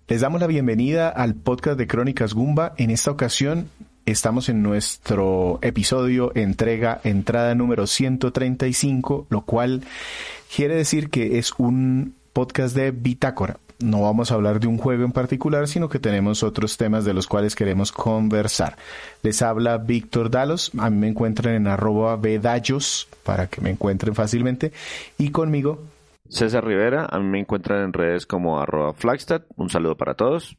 Les damos la bienvenida al podcast de Crónicas Gumba. En esta ocasión estamos en nuestro episodio entrada número 135, lo cual quiere decir que es un podcast de bitácora. No vamos a hablar de un juego en particular, sino que tenemos otros temas de los cuales queremos conversar. Les habla Víctor Dalos, a mí me encuentran en @vedallos para que me encuentren fácilmente, y conmigo César Rivera, a mí me encuentran en redes como @Flagstad. Un saludo para todos.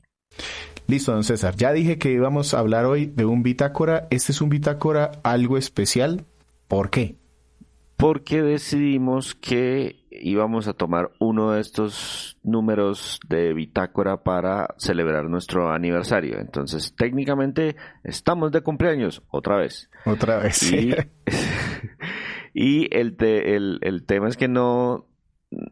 Listo, don César. Ya dije que íbamos a hablar hoy de un bitácora. Este es un bitácora algo especial. ¿Por qué? Porque decidimos que íbamos a tomar uno de estos números de bitácora para celebrar nuestro aniversario. Entonces, técnicamente, estamos de cumpleaños, otra vez. Otra vez, sí. Y el tema es que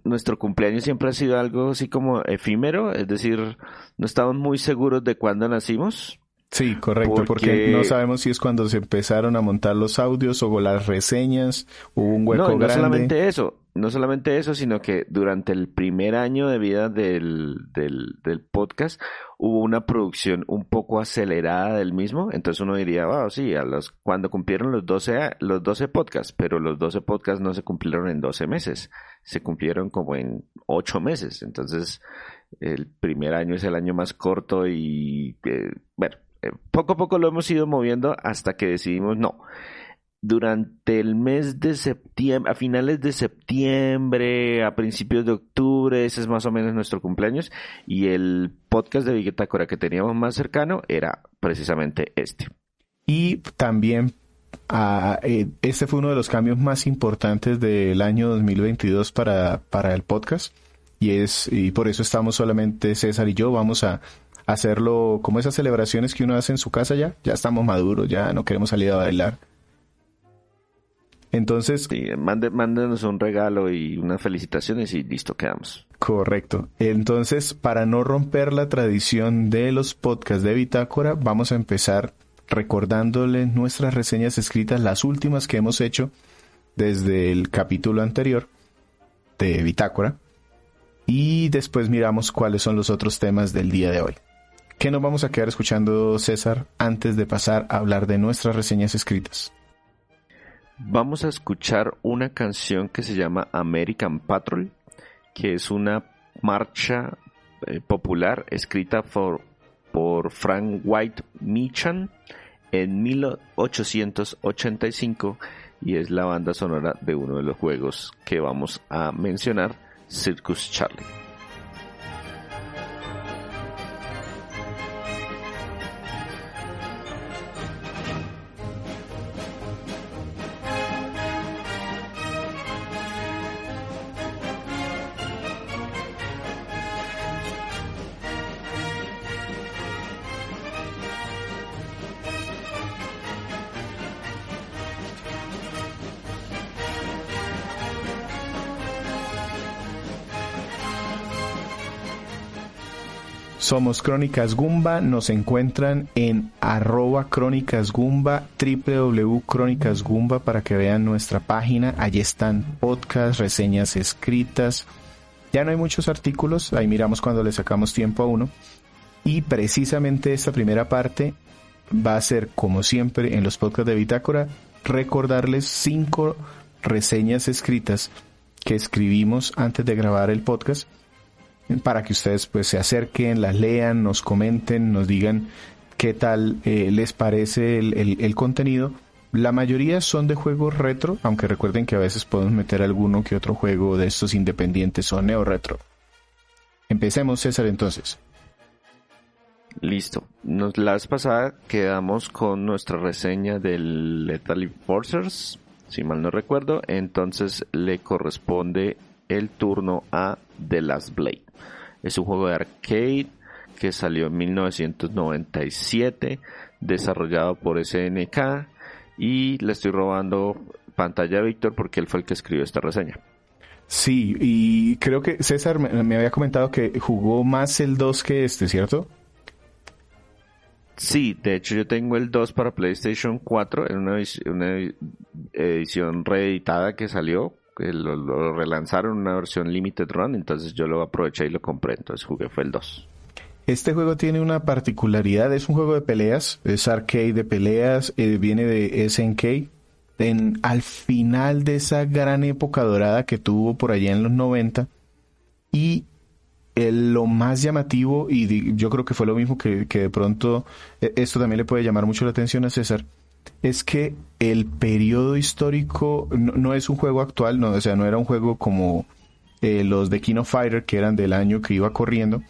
nuestro cumpleaños siempre ha sido algo así como efímero, es decir, no estamos muy seguros de cuándo nacimos. Sí, correcto, porque no sabemos si es cuando se empezaron a montar los audios o las reseñas, hubo un hueco grande. No solamente eso, sino que durante el primer año de vida del podcast hubo una producción un poco acelerada del mismo. Entonces uno diría, sí, cuando cumplieron los 12 podcasts, pero los 12 podcasts no se cumplieron en 12 meses, se cumplieron como en 8 meses. Entonces el primer año es el año más corto y poco a poco lo hemos ido moviendo hasta que decidimos no. Durante el mes de septiembre, a finales de septiembre, a principios de octubre, ese es más o menos nuestro cumpleaños, y el podcast de Bitácora que teníamos más cercano era precisamente este. Y también este fue uno de los cambios más importantes del año 2022 para el podcast, y por eso estamos solamente César y yo. Vamos a hacerlo como esas celebraciones que uno hace en su casa. Ya estamos maduros, ya no queremos salir a bailar. Entonces, sí, mándenos un regalo y unas felicitaciones y listo, quedamos. Correcto. Entonces, para no romper la tradición de los podcasts de Bitácora, vamos a empezar recordándoles nuestras reseñas escritas, las últimas que hemos hecho desde el capítulo anterior de Bitácora, y después miramos cuáles son los otros temas del día de hoy. ¿Qué nos vamos a quedar escuchando, César, antes de pasar a hablar de nuestras reseñas escritas? Vamos a escuchar una canción que se llama American Patrol, que es una marcha popular escrita por Frank White Meechan en 1885, y es la banda sonora de uno de los juegos que vamos a mencionar, Circus Charlie. Somos Crónicas Gumba, nos encuentran en @CrónicasGumba, www.crónicasgumba, para que vean nuestra página. Allí están podcasts, reseñas escritas. Ya no hay muchos artículos, ahí miramos cuando le sacamos tiempo a uno. Y precisamente esta primera parte va a ser, como siempre en los podcasts de Bitácora, recordarles 5 reseñas escritas que escribimos antes de grabar el podcast, para que ustedes pues se acerquen, las lean, nos comenten, nos digan qué tal les parece el contenido. La mayoría son de juegos retro, aunque recuerden que a veces podemos meter alguno que otro juego de estos independientes o neo-retro. Empecemos, César, entonces. Listo. La vez pasada quedamos con nuestra reseña del Lethal Enforcers, si mal no recuerdo. Entonces le corresponde el turno a The Last Blade. Es un juego de arcade que salió en 1997, desarrollado por SNK, y le estoy robando pantalla a Víctor porque él fue el que escribió esta reseña. Sí, y creo que César me había comentado que jugó más el 2 que este, ¿cierto? Sí, de hecho yo tengo el 2 para PlayStation 4 en una edición reeditada que salió, que lo relanzaron en una versión Limited Run, entonces yo lo aproveché y lo compré, entonces jugué fue el 2. Este juego tiene una particularidad, es un juego de peleas, es arcade de peleas, viene de SNK. Al final de esa gran época dorada que tuvo por allá en los 90, y lo más llamativo, yo creo que fue lo mismo que de pronto, esto también le puede llamar mucho la atención a César, es que el periodo histórico no es un juego actual, no, o sea, no era un juego como los de King of Fighter, que eran del año que iba corriendo,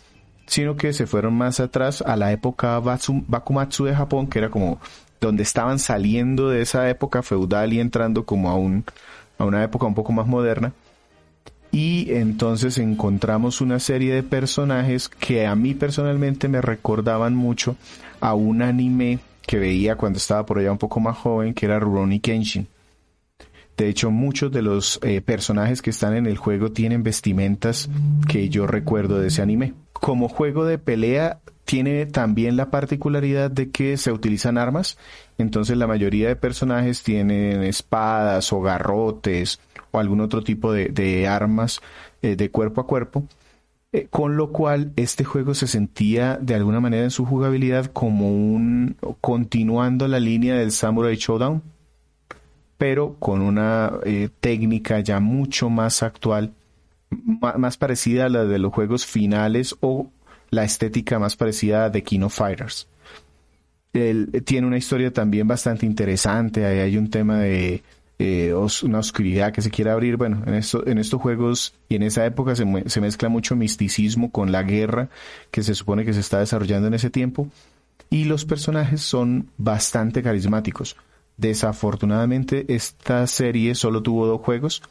sino que se fueron más atrás a la época Bakumatsu de Japón, que era como donde estaban saliendo de esa época feudal y entrando como a una época un poco más moderna. Y entonces encontramos una serie de personajes que a mí personalmente me recordaban mucho a un anime que veía cuando estaba por allá un poco más joven, que era Rurouni Kenshin. De hecho, muchos de los personajes que están en el juego tienen vestimentas que yo recuerdo de ese anime. Como juego de pelea, tiene también la particularidad de que se utilizan armas. Entonces, la mayoría de personajes tienen espadas o garrotes o algún otro tipo de armas de cuerpo a cuerpo. Con lo cual, este juego se sentía de alguna manera en su jugabilidad como continuando la línea del Samurai Showdown, pero con una técnica ya mucho más actual, más parecida a la de los juegos finales, o la estética más parecida a The King of Fighters. Tiene una historia también bastante interesante, ahí hay un tema de una oscuridad que se quiere abrir. Bueno, en estos juegos y en esa época se mezcla mucho misticismo con la guerra que se supone que se está desarrollando en ese tiempo, y los personajes son bastante carismáticos. Desafortunadamente, esta serie solo tuvo 2 juegos.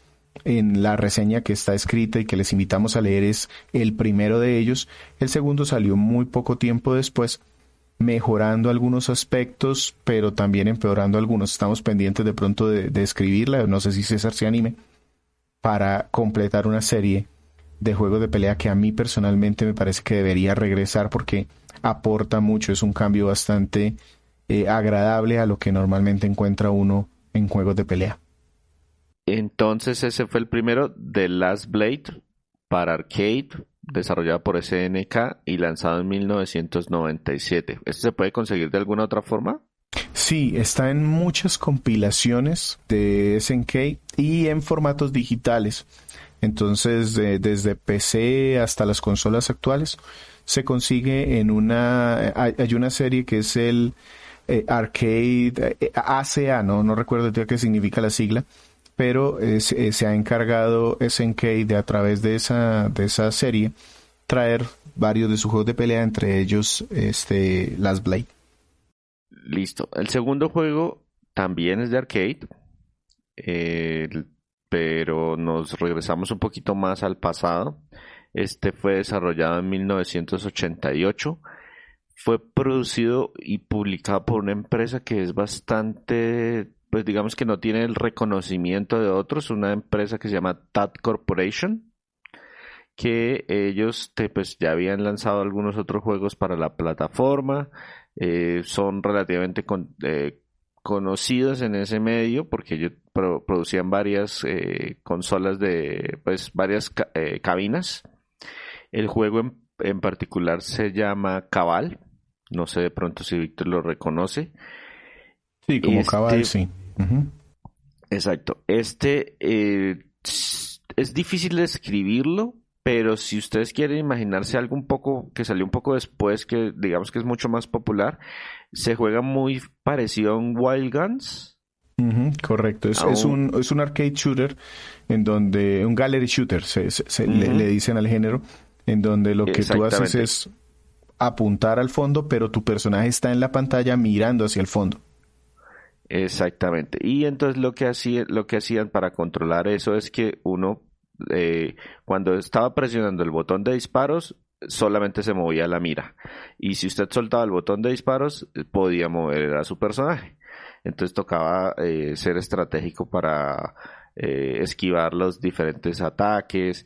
En la reseña que está escrita y que les invitamos a leer es el primero de ellos. El segundo salió muy poco tiempo después, mejorando algunos aspectos, pero también empeorando algunos. Estamos pendientes de pronto de escribirla. No sé si César se anime para completar una serie de juegos de pelea que a mí personalmente me parece que debería regresar, porque aporta mucho. Es un cambio bastante agradable a lo que normalmente encuentra uno en juegos de pelea. Entonces ese fue el primero, The Last Blade, para arcade, desarrollado por SNK y lanzado en 1997. ¿Esto se puede conseguir de alguna otra forma? Sí, está en muchas compilaciones de SNK y en formatos digitales. Entonces, desde PC hasta las consolas actuales, se consigue hay una serie que es el Arcade ACA, no recuerdo qué significa la sigla, pero se ha encargado SNK de, a través de esa serie, traer varios de sus juegos de pelea, entre ellos Last Blade. Listo. El segundo juego también es de arcade, pero nos regresamos un poquito más al pasado. Este fue desarrollado en 1988. Fue producido y publicado por una empresa que es bastante, pues digamos que no tiene el reconocimiento de otros, una empresa que se llama TAT Corporation, que ellos pues ya habían lanzado algunos otros juegos para la plataforma. Son relativamente conocidos en ese medio porque ellos producían varias consolas pues varias cabinas. El juego en particular se llama Cabal. No sé de pronto si Víctor lo reconoce. Sí, como Cabal, sí. Uh-huh. Exacto. Es difícil de escribirlo, pero si ustedes quieren imaginarse algo un poco que salió un poco después, que digamos que es mucho más popular, se juega muy parecido a un Wild Guns. Uh-huh, correcto. Es un arcade shooter, en donde un gallery shooter le dicen al género, en donde lo que tú haces es apuntar al fondo, pero tu personaje está en la pantalla mirando hacia el fondo. Exactamente. Y entonces lo que hacían para controlar eso es que uno, cuando estaba presionando el botón de disparos, solamente se movía la mira. Y si usted soltaba el botón de disparos, podía mover a su personaje. Entonces tocaba ser estratégico para esquivar los diferentes ataques.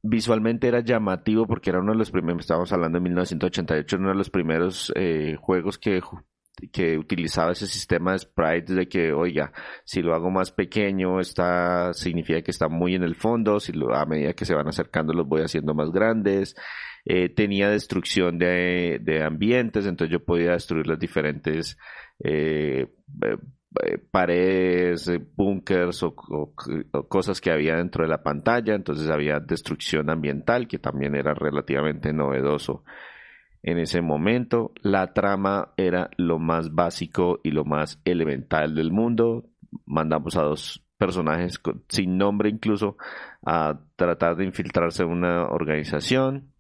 Visualmente era llamativo porque era uno de los primeros, estábamos hablando de 1988, uno de los primeros juegos que utilizaba ese sistema de sprites de que, oiga, si lo hago más pequeño, significa que está muy en el fondo, a medida que se van acercando los voy haciendo más grandes. tenía destrucción de ambientes, entonces yo podía destruir las diferentes paredes, búnkers o cosas que había dentro de la pantalla, entonces había destrucción ambiental, que también era relativamente novedoso en ese momento. La trama era lo más básico y lo más elemental del mundo. Mandamos a dos personajes sin nombre incluso a tratar de infiltrarse en una organización.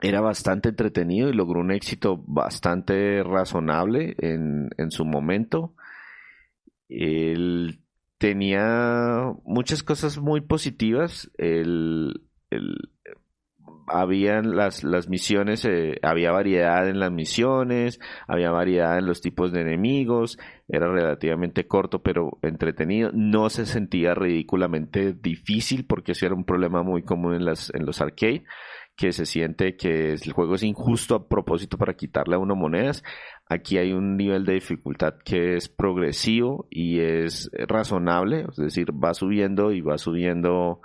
Era bastante entretenido y logró un éxito bastante razonable en su momento. Él tenía muchas cosas muy positivas. Habían las misiones, había variedad en las misiones, había variedad en los tipos de enemigos, era relativamente corto pero entretenido, no se sentía ridículamente difícil porque eso era un problema muy común en los arcade, que se siente que el juego es injusto a propósito para quitarle a uno monedas. Aquí hay un nivel de dificultad que es progresivo y es razonable, es decir, va subiendo y va subiendo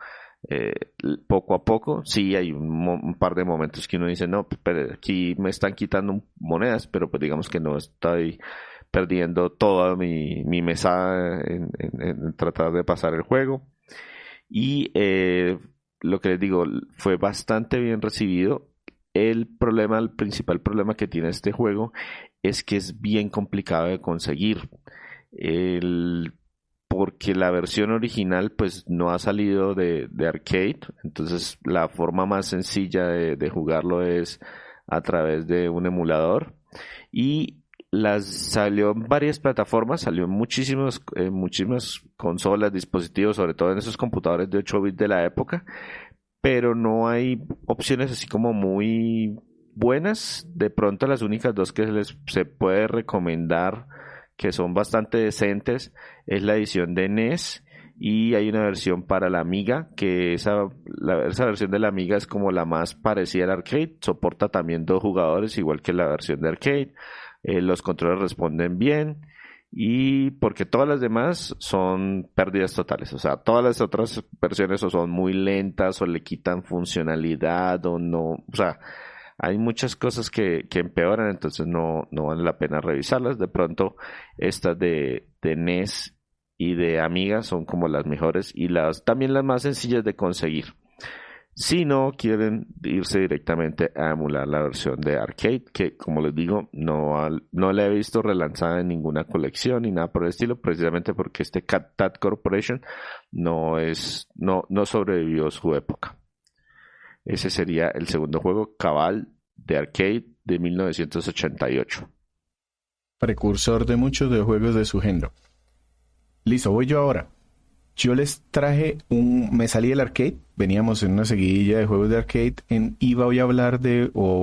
poco a poco. Sí, hay un par de momentos que uno dice, no, pero aquí me están quitando monedas, pero pues digamos que no estoy perdiendo toda mi mesada en tratar de pasar el juego. Y lo que les digo, fue bastante bien recibido. El principal problema que tiene este juego es que es bien complicado de conseguir. Porque la versión original pues no ha salido de arcade, entonces la forma más sencilla de jugarlo es a través de un emulador y salió en varias plataformas, salió en muchísimas consolas, dispositivos, sobre todo en esos computadores de 8 bits de la época, pero no hay opciones así como muy buenas. De pronto las únicas dos que se puede recomendar, que son bastante decentes, es la edición de NES y hay una versión para la Amiga, que esa versión de la Amiga es como la más parecida al arcade, soporta también 2 jugadores igual que la versión de arcade. Los controles responden bien y porque todas las demás son pérdidas totales, o sea, todas las otras versiones o son muy lentas o le quitan funcionalidad o no, o sea, hay muchas cosas que empeoran, entonces no vale la pena revisarlas. De pronto estas de NES y de Amiga son como las mejores y también las más sencillas de conseguir. Si no quieren irse directamente a emular la versión de arcade, que como les digo, no la he visto relanzada en ninguna colección ni nada por el estilo, precisamente porque este Cat Corporation no sobrevivió su época. Ese sería el segundo juego, Cabal, de arcade de 1988. Precursor de muchos de los juegos de su género. Listo, voy yo ahora. Yo les traje me salí del arcade, veníamos en una seguidilla de juegos de arcade, y voy a hablar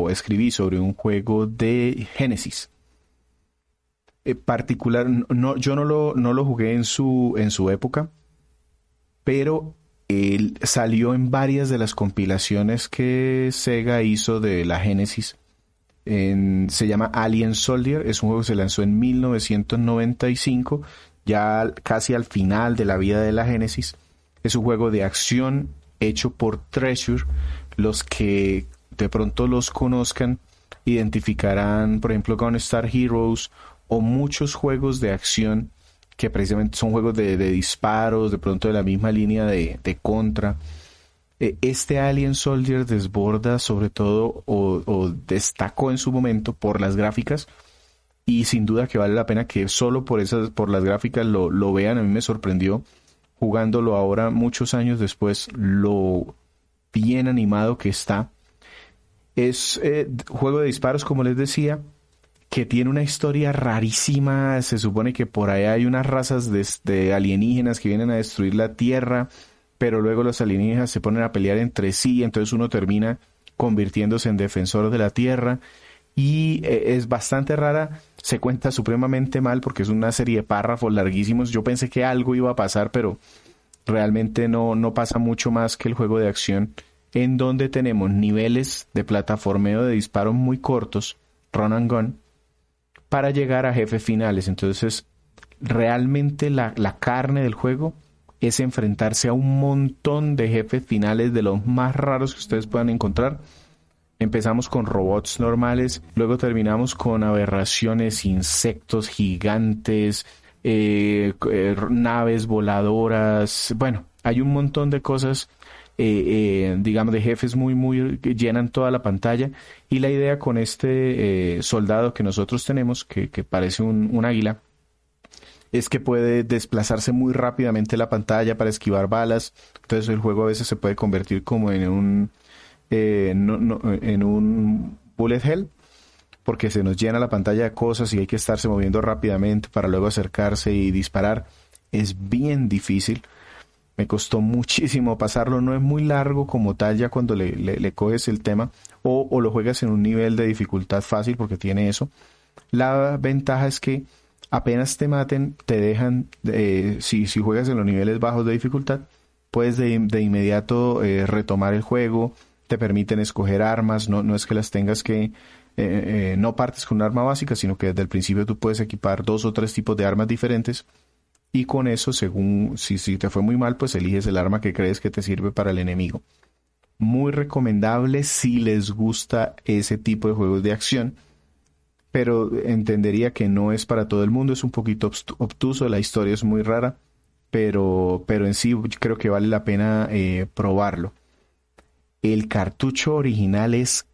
escribí sobre un juego de Genesis. Particular, yo no lo jugué en su época, pero él salió en varias de las compilaciones que Sega hizo de la Genesis. Se llama Alien Soldier, es un juego que se lanzó en 1995, ya casi al final de la vida de la Genesis. Es un juego de acción hecho por Treasure. Los que de pronto los conozcan identificarán, por ejemplo, Gunstar Heroes o muchos juegos de acción que precisamente son juegos de disparos, de pronto de la misma línea de Contra. Este Alien Soldier desborda sobre todo o destacó en su momento por las gráficas, y sin duda que vale la pena que solo por las gráficas lo vean. A mí me sorprendió jugándolo ahora muchos años después lo bien animado que está. Es juego de disparos, como les decía, que tiene una historia rarísima. Se supone que por allá hay unas razas de alienígenas que vienen a destruir la Tierra, pero luego los alienígenas se ponen a pelear entre sí, entonces uno termina convirtiéndose en defensor de la Tierra. Y es bastante rara, se cuenta supremamente mal porque es una serie de párrafos larguísimos. Yo pensé que algo iba a pasar, pero realmente no pasa mucho más que el juego de acción, en donde tenemos niveles de plataformeo de disparos muy cortos, run and gun, para llegar a jefes finales. Entonces realmente la carne del juego es enfrentarse a un montón de jefes finales de los más raros que ustedes puedan encontrar. Empezamos con robots normales, luego terminamos con aberraciones, insectos gigantes, naves voladoras. Bueno, hay un montón de cosas, digamos, de jefes muy que llenan toda la pantalla. Y la idea con este soldado que nosotros tenemos, que parece un águila, es que puede desplazarse muy rápidamente la pantalla para esquivar balas. Entonces el juego a veces se puede convertir como en en un bullet hell, porque se nos llena la pantalla de cosas y hay que estarse moviendo rápidamente para luego acercarse y disparar. Es bien difícil. Me costó muchísimo pasarlo. No es muy largo como tal ya cuando le coges el tema, o lo juegas en un nivel de dificultad fácil, porque tiene eso. La ventaja es que apenas te maten, te dejan, si juegas en los niveles bajos de dificultad, puedes de inmediato retomar el juego. Te permiten escoger armas, no es que las tengas que, no partes con un arma básica, sino que desde el principio tú puedes equipar 2 o 3 tipos de armas diferentes, y con eso, según, si te fue muy mal, pues eliges el arma que crees que te sirve para el enemigo. Muy recomendable si les gusta ese tipo de juegos de acción, pero entendería que no es para todo el mundo. Es un poquito obtuso, la historia es muy rara, pero en sí creo que vale la pena probarlo. El cartucho original es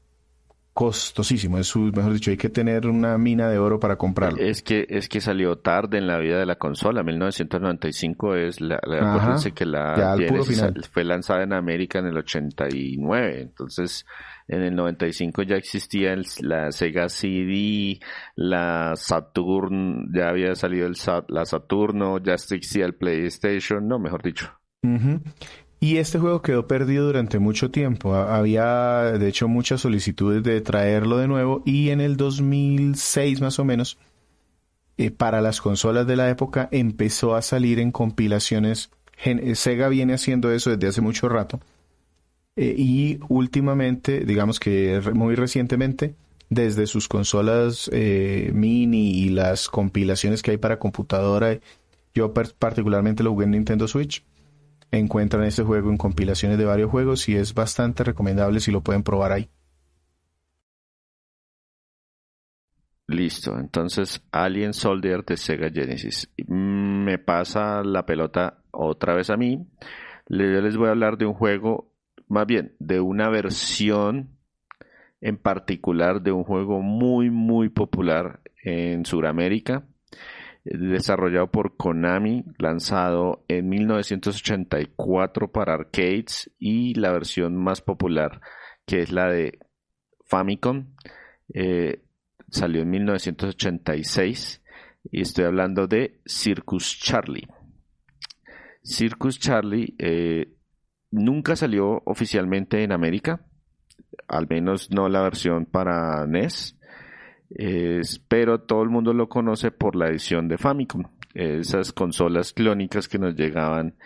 costosísimo, mejor dicho, hay que tener una mina de oro para comprarlo. Es que salió tarde en la vida de la consola. 1995 es acuérdense que ya al puro final. fue lanzada en América en el 89. Entonces, en el 95 ya existía la Sega CD, la Saturn, ya había salido la Saturno, ya existía el PlayStation, no, mejor dicho. Uh-huh. Y este juego quedó perdido durante mucho tiempo. Había, de hecho, muchas solicitudes de traerlo de nuevo, y en el 2006 más o menos, para las consolas de la época, empezó a salir en compilaciones. Sega viene haciendo eso desde hace mucho rato. Y últimamente, digamos que muy recientemente, desde sus consolas mini y las compilaciones que hay para computadora, yo particularmente lo jugué en Nintendo Switch, encuentran este juego en compilaciones de varios juegos y es bastante recomendable si lo pueden probar ahí. Listo, entonces Alien Soldier de Sega Genesis. Me pasa la pelota otra vez a mí. Yo les voy a hablar de un juego, más bien de una versión en particular de un juego muy popular en Sudamérica, desarrollado por Konami, lanzado en 1984 para arcades, y la versión más popular, que es la de Famicom, salió en 1986, y estoy hablando de Circus Charlie. Circus Charlie nunca salió oficialmente en América, al menos no la versión para NES. Pero todo el mundo lo conoce por la edición de Famicom, esas consolas clónicas que nos llegaban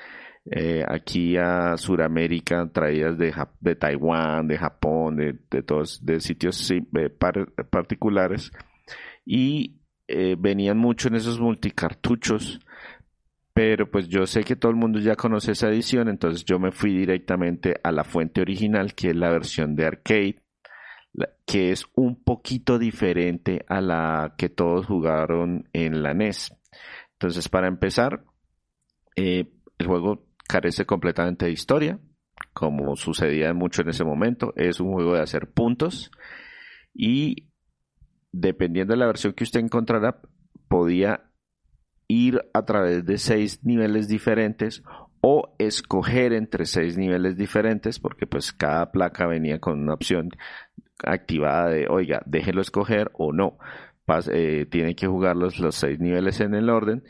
aquí a Sudamérica, traídas de Taiwán, de Japón, de todos, de sitios particulares, y venían mucho en esos multicartuchos. Pero pues yo sé que todo el mundo ya conoce esa edición, entonces yo me fui directamente a la fuente original, que es la versión de arcade, que es un poquito diferente a la que todos jugaron en la NES. Entonces, para empezar, el juego carece completamente de historia, como sucedía mucho en ese momento. Es un juego de hacer puntos, y dependiendo de la versión que usted encontrara, podía ir a través de 6 niveles diferentes, o escoger entre 6 niveles diferentes, porque pues cada placa venía con una opción activada de, oiga, déjelo escoger o no. Tiene que jugar los 6 niveles en el orden.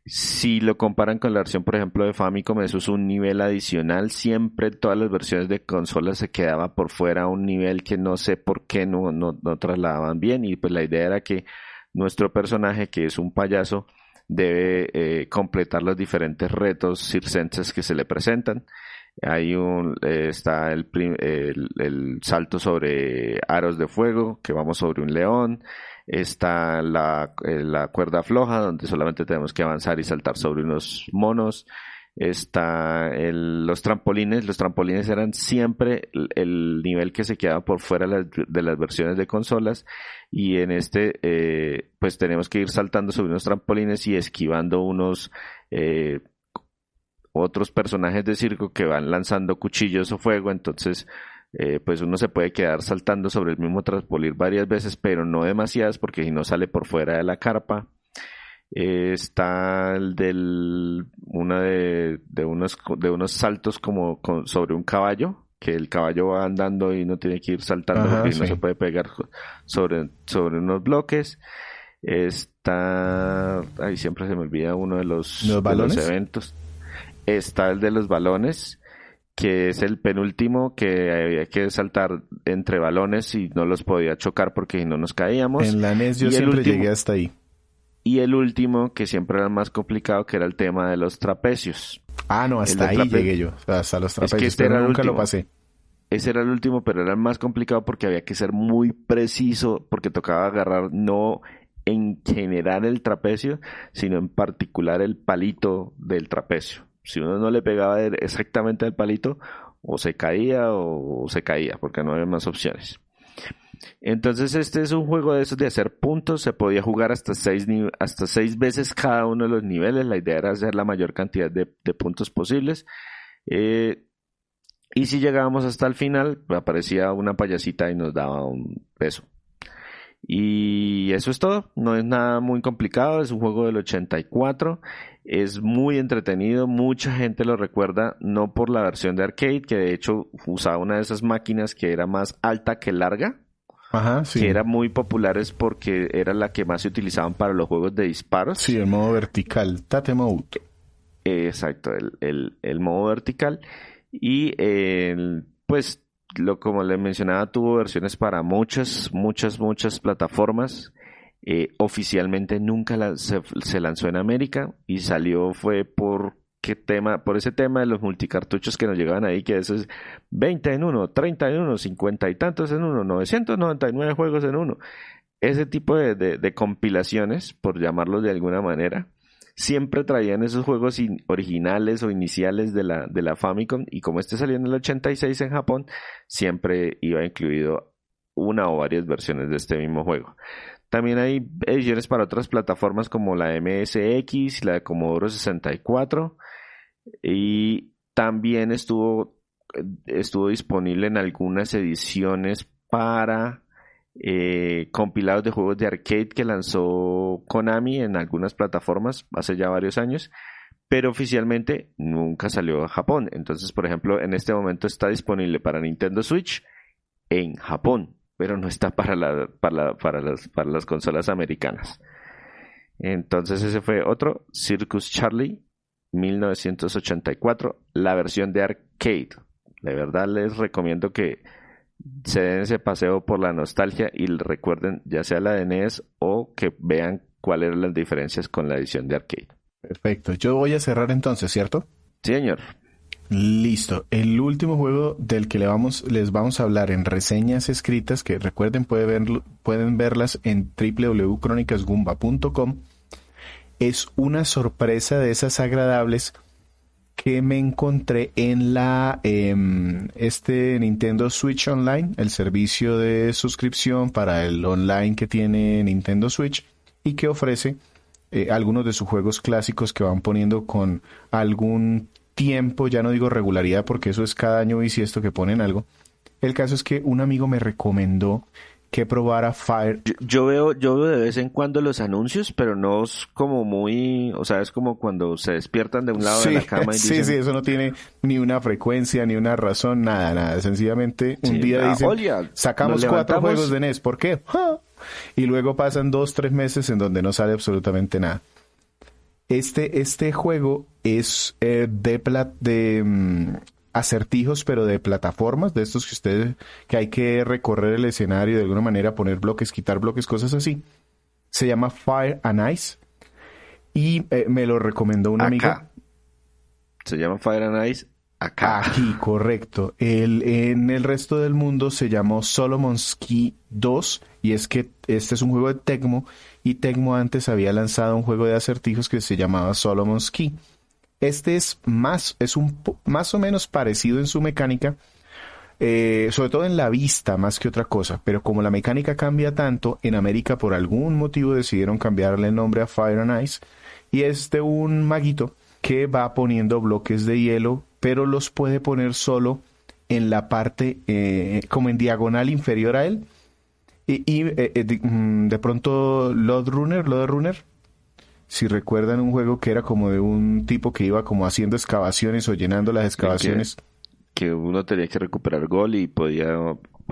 Si lo comparan con la versión, por ejemplo, de Famicom, eso es un nivel adicional. Siempre en todas las versiones de consolas se quedaba por fuera un nivel que no sé por qué no trasladaban bien, y pues la idea era que nuestro personaje, que es un payaso, debe completar los diferentes retos circenses que se le presentan. Está el salto sobre aros de fuego, que vamos sobre un león. Está la cuerda floja, donde solamente tenemos que avanzar y saltar sobre unos monos. Los trampolines eran siempre el nivel que se quedaba por fuera de las versiones de consolas, y en pues tenemos que ir saltando sobre unos trampolines y esquivando otros personajes de circo que van lanzando cuchillos o fuego. Entonces pues uno se puede quedar saltando sobre el mismo trampolín varias veces, pero no demasiadas, porque si no sale por fuera de la carpa. Está el de unos saltos como sobre un caballo, que el caballo va andando y no tiene que ir saltando, Ajá, porque sí. no se puede pegar sobre unos bloques. Ahí siempre se me olvida uno de ¿Los los balones? eventos. Está el de los balones, que es el penúltimo, que había que saltar entre balones y no los podía chocar porque si no nos caíamos. En la NES yo Y el siempre llegué último, hasta ahí. y el último, que siempre era el más complicado, que era el tema de los trapecios. Ah, no, El hasta de ahí llegué yo, hasta los Es que trapecios, pero nunca lo pasé. ese era el último, pero era el más complicado porque había que ser muy preciso, porque tocaba agarrar no en general el trapecio, sino en particular el palito del trapecio. Si uno no le pegaba exactamente al palito, o se caía o se caía, porque no había más opciones. Entonces este es un juego de esos de hacer puntos. Se podía jugar hasta seis veces cada uno de los niveles. La idea era hacer la mayor cantidad de puntos posibles. Eh, y si llegábamos hasta el final, aparecía una payasita y nos daba un peso. Y eso es todo. No es nada muy complicado. Es un juego del 84. Es muy entretenido. Mucha gente lo recuerda, no por la versión de arcade, que de hecho usaba una de esas máquinas que era más alta que larga, Ajá, que sí. eran muy populares porque era la que más se utilizaban para los juegos de Sí, disparos. el modo vertical, Tate Mode. Exacto, el modo vertical. Y pues, como le mencionaba, tuvo versiones para muchas plataformas. Oficialmente nunca se lanzó en América, y salió fue por ese tema de los multicartuchos que nos llegaban ahí, que eso es 20 en uno, 30 en uno, 50 y tantos en uno, 999 juegos en uno. Ese tipo de compilaciones, por llamarlos de alguna manera, siempre traían esos juegos originales o iniciales de la Famicom, y como este salió en el 86 en Japón, siempre iba incluido una o varias versiones de este mismo juego. También hay ediciones para otras plataformas como la MSX, la de Commodore 64, y también estuvo disponible en algunas ediciones para compilados de juegos de arcade que lanzó Konami en algunas plataformas hace ya varios años, pero oficialmente nunca salió a Japón. Entonces, por ejemplo, en este momento está disponible para Nintendo Switch en Japón, pero no está para las consolas americanas. Entonces ese fue otro, Circus Charlie, 1984, la versión de arcade. De verdad les recomiendo que se den ese paseo por la nostalgia y recuerden ya sea la de NES, o que vean cuáles eran las diferencias con la edición de arcade. Perfecto. Yo voy a cerrar entonces, ¿cierto? Sí, señor. Listo. El último juego del que les vamos a hablar en reseñas escritas, que recuerden pueden verlas en www.cronicasgumba.com, es una sorpresa de esas agradables que me encontré en este Nintendo Switch Online, el servicio de suscripción para el online que tiene Nintendo Switch, y que ofrece algunos de sus juegos clásicos que van poniendo con algún tiempo, ya no digo regularidad porque eso es cada año bisiesto que ponen algo. El caso es que un amigo me recomendó que probara Fire. Yo veo de vez en cuando los anuncios, pero no es como muy, o sea, es como cuando se despiertan de un lado de Sí, la cama y sí, dicen, eso no tiene ni una frecuencia, ni una razón, nada. Sencillamente un sí, día dicen, oye, nos sacamos 4 levantamos. juegos de NES, ¿por qué? ¡Ja! Y luego pasan 2, 3 meses en donde no sale absolutamente nada. Este juego es de acertijos, pero de plataformas, de estos que hay que recorrer el escenario de alguna manera, poner bloques, quitar bloques, cosas así. Se llama Fire and Ice y me lo recomendó un amigo. Acá. Se llama Fire and Ice acá. Aquí, correcto. En el resto del mundo se llamó Solomon's Key 2, y es que este es un juego de Tecmo, y Tecmo antes había lanzado un juego de acertijos que se llamaba Solomon's Key. Este es más o menos parecido en su mecánica, sobre todo en la vista más que otra cosa, pero como la mecánica cambia tanto, en América por algún motivo decidieron cambiarle el nombre a Fire and Ice, y es de un maguito que va poniendo bloques de hielo, pero los puede poner solo en la parte como en diagonal inferior a él. De pronto Load Runner, si recuerdan un juego que era como de un tipo que iba como haciendo excavaciones o llenando las excavaciones. Que uno tenía que recuperar gol y podía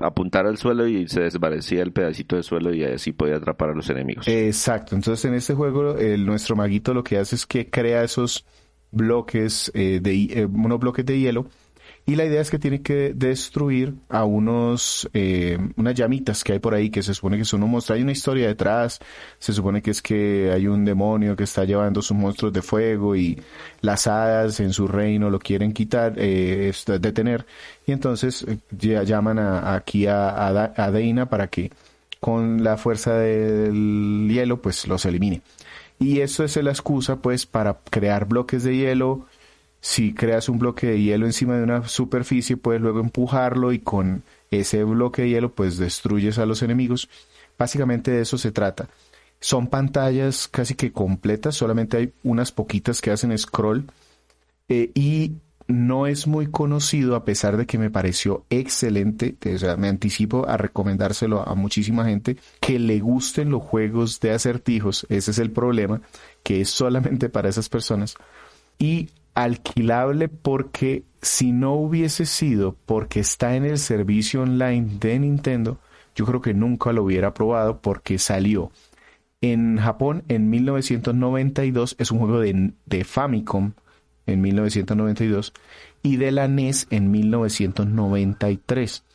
apuntar al suelo y se desvanecía el pedacito de suelo y así podía atrapar a los enemigos. Exacto, entonces en este juego nuestro maguito lo que hace es que crea esos bloques unos bloques de hielo, y la idea es que tiene que destruir a unas llamitas que hay por ahí, que se supone que son un monstruo. Hay una historia detrás, se supone que es que hay un demonio que está llevando sus monstruos de fuego y las hadas en su reino lo quieren quitar, detener, y entonces llaman aquí a Dana para que con la fuerza del hielo pues los elimine. Y eso es la excusa pues para crear bloques de hielo. Si creas un bloque de hielo encima de una superficie, puedes luego empujarlo y con ese bloque de hielo pues destruyes a los enemigos. Básicamente de eso se trata. Son pantallas casi que completas, solamente hay unas poquitas que hacen scroll, y no es muy conocido a pesar de que me pareció excelente. O sea, me anticipo a recomendárselo a muchísima gente que le gusten los juegos de acertijos. Ese es el problema, que es solamente para esas personas. Y alquilable, porque si no hubiese sido porque está en el servicio online de Nintendo, yo creo que nunca lo hubiera probado, porque salió en Japón en 1992, es un juego de Famicom en 1992 y de la NES en 1993.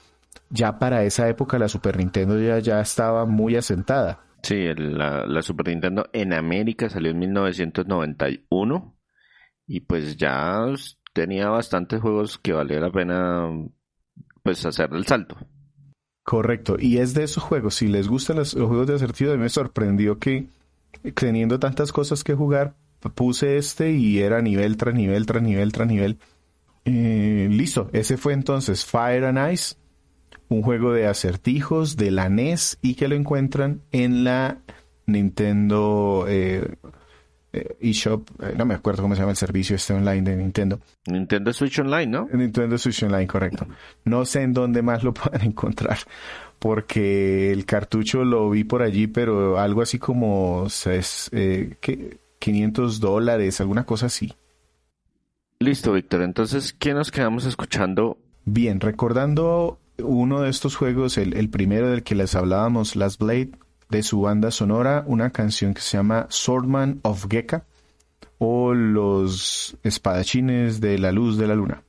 Ya para esa época la Super Nintendo ya estaba muy asentada. Sí, la Super Nintendo en América salió en 1991. Y pues ya tenía bastantes juegos que valía la pena pues hacer el salto. Correcto, y es de esos juegos, si les gustan los juegos de acertijos, me sorprendió que teniendo tantas cosas que jugar, puse y era nivel tras nivel tras nivel tras nivel. Listo, ese fue entonces Fire and Ice, un juego de acertijos de la NES y que lo encuentran en la Nintendo eShop, no me acuerdo cómo se llama el servicio online de Nintendo. Nintendo Switch Online, ¿no? Nintendo Switch Online, correcto. No sé en dónde más lo pueden encontrar, porque el cartucho lo vi por allí, pero algo así como $500, alguna cosa así. Listo, Víctor. Entonces, ¿qué nos quedamos escuchando? Bien, recordando uno de estos juegos, el primero del que les hablábamos, Last Blade, de su banda sonora, una canción que se llama Swordman of Geka, o Los Espadachines de la Luz de la Luna.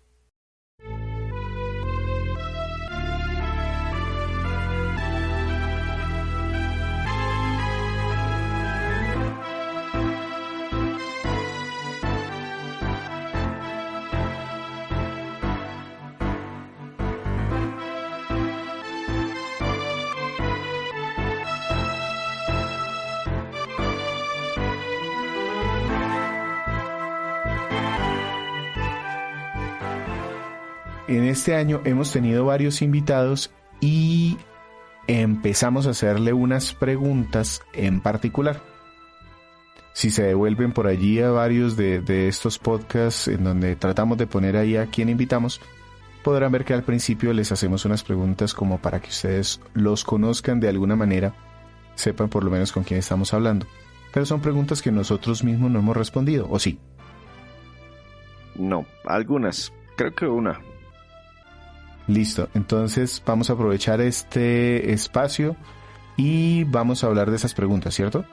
En este año hemos tenido varios invitados y empezamos a hacerle unas preguntas en particular. Si se devuelven por allí a varios de estos podcasts en donde tratamos de poner ahí a quien invitamos, podrán ver que al principio les hacemos unas preguntas como para que ustedes los conozcan de alguna manera, sepan por lo menos con quién estamos hablando. Pero son preguntas que nosotros mismos no hemos respondido, ¿o sí? No, algunas. Creo que una. Listo, entonces vamos a aprovechar este espacio y vamos a hablar de esas preguntas, ¿cierto?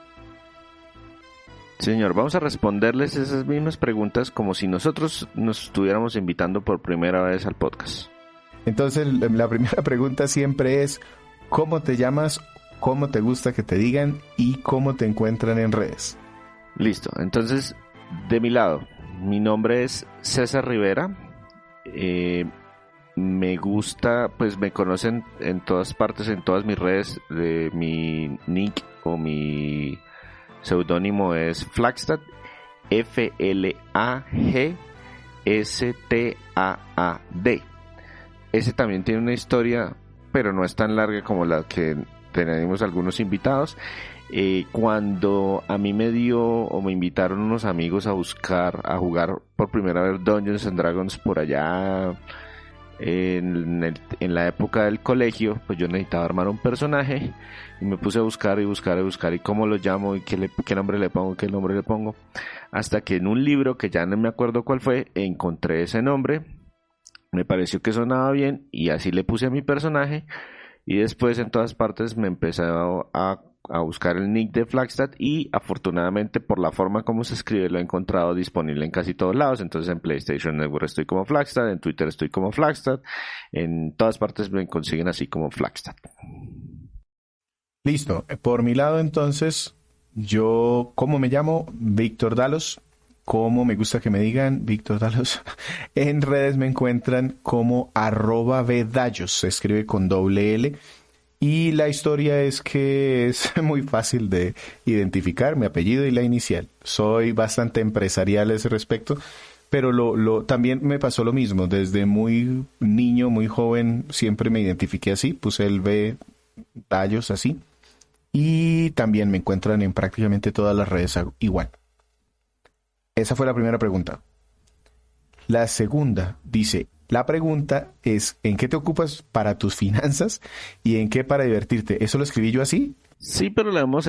Señor, vamos a responderles esas mismas preguntas como si nosotros nos estuviéramos invitando por primera vez al podcast. Entonces, la primera pregunta siempre es: ¿cómo te llamas? ¿Cómo te gusta que te digan? ¿Y cómo te encuentran en redes? Listo, entonces, de mi lado, mi nombre es César Rivera. Me gusta, pues me conocen en todas partes, en todas mis redes. De mi nick o mi seudónimo es Flagstad. Flagstad. Ese también tiene una historia, pero no es tan larga como la que tenemos algunos invitados. Cuando a mí me invitaron unos amigos a jugar por primera vez Dungeons and Dragons por allá en la época del colegio, pues yo necesitaba armar un personaje y me puse a buscar y cómo lo llamo y qué nombre le pongo, hasta que en un libro que ya no me acuerdo cuál fue, encontré ese nombre, me pareció que sonaba bien y así le puse a mi personaje. Y después en todas partes me empecé a buscar el nick de Flagstad y afortunadamente por la forma como se escribe lo he encontrado disponible en casi todos lados. Entonces en PlayStation Network estoy como Flagstad, en Twitter estoy como Flagstad, en todas partes me consiguen así como Flagstad. Listo. Por mi lado entonces, yo, ¿cómo me llamo? Víctor Dalos. Como me gusta que me digan, Víctor Dalos. En redes me encuentran como @vedallos, se escribe con doble L. Y la historia es que es muy fácil de identificar mi apellido y la inicial. Soy bastante empresarial a ese respecto, pero también me pasó lo mismo. Desde muy niño, muy joven, siempre me identifiqué así. Puse el V Dallos así. Y también me encuentran en prácticamente todas las redes igual. Esa fue la primera pregunta. La segunda dice, la pregunta es, ¿en qué te ocupas para tus finanzas y en qué para divertirte? ¿Eso lo escribí yo así? Sí, pero la hemos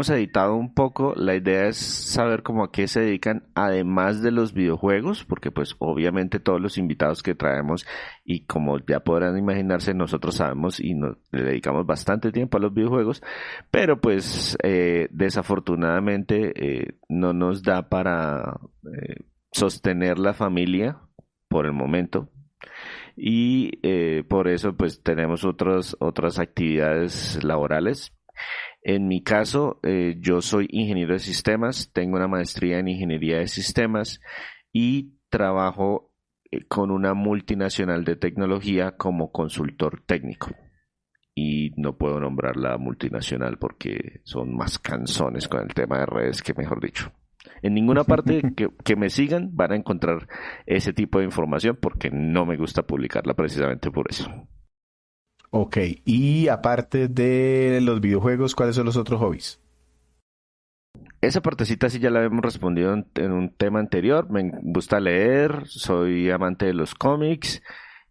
editado un poco. La idea es saber cómo a qué se dedican además de los videojuegos, porque pues obviamente todos los invitados que traemos y como ya podrán imaginarse nosotros sabemos y le dedicamos bastante tiempo a los videojuegos, pero pues desafortunadamente no nos da para sostener la familia por el momento. Y por eso pues tenemos otras actividades laborales. En mi caso, yo soy ingeniero de sistemas, tengo una maestría en ingeniería de sistemas y trabajo con una multinacional de tecnología como consultor técnico. Y no puedo nombrar la multinacional porque son más cansones con el tema de redes que mejor dicho. En ninguna parte que me sigan van a encontrar ese tipo de información porque no me gusta publicarla precisamente por eso. Ok, y aparte de los videojuegos, ¿cuáles son los otros hobbies? Esa partecita sí ya la hemos respondido en un tema anterior. Me gusta leer, soy amante de los cómics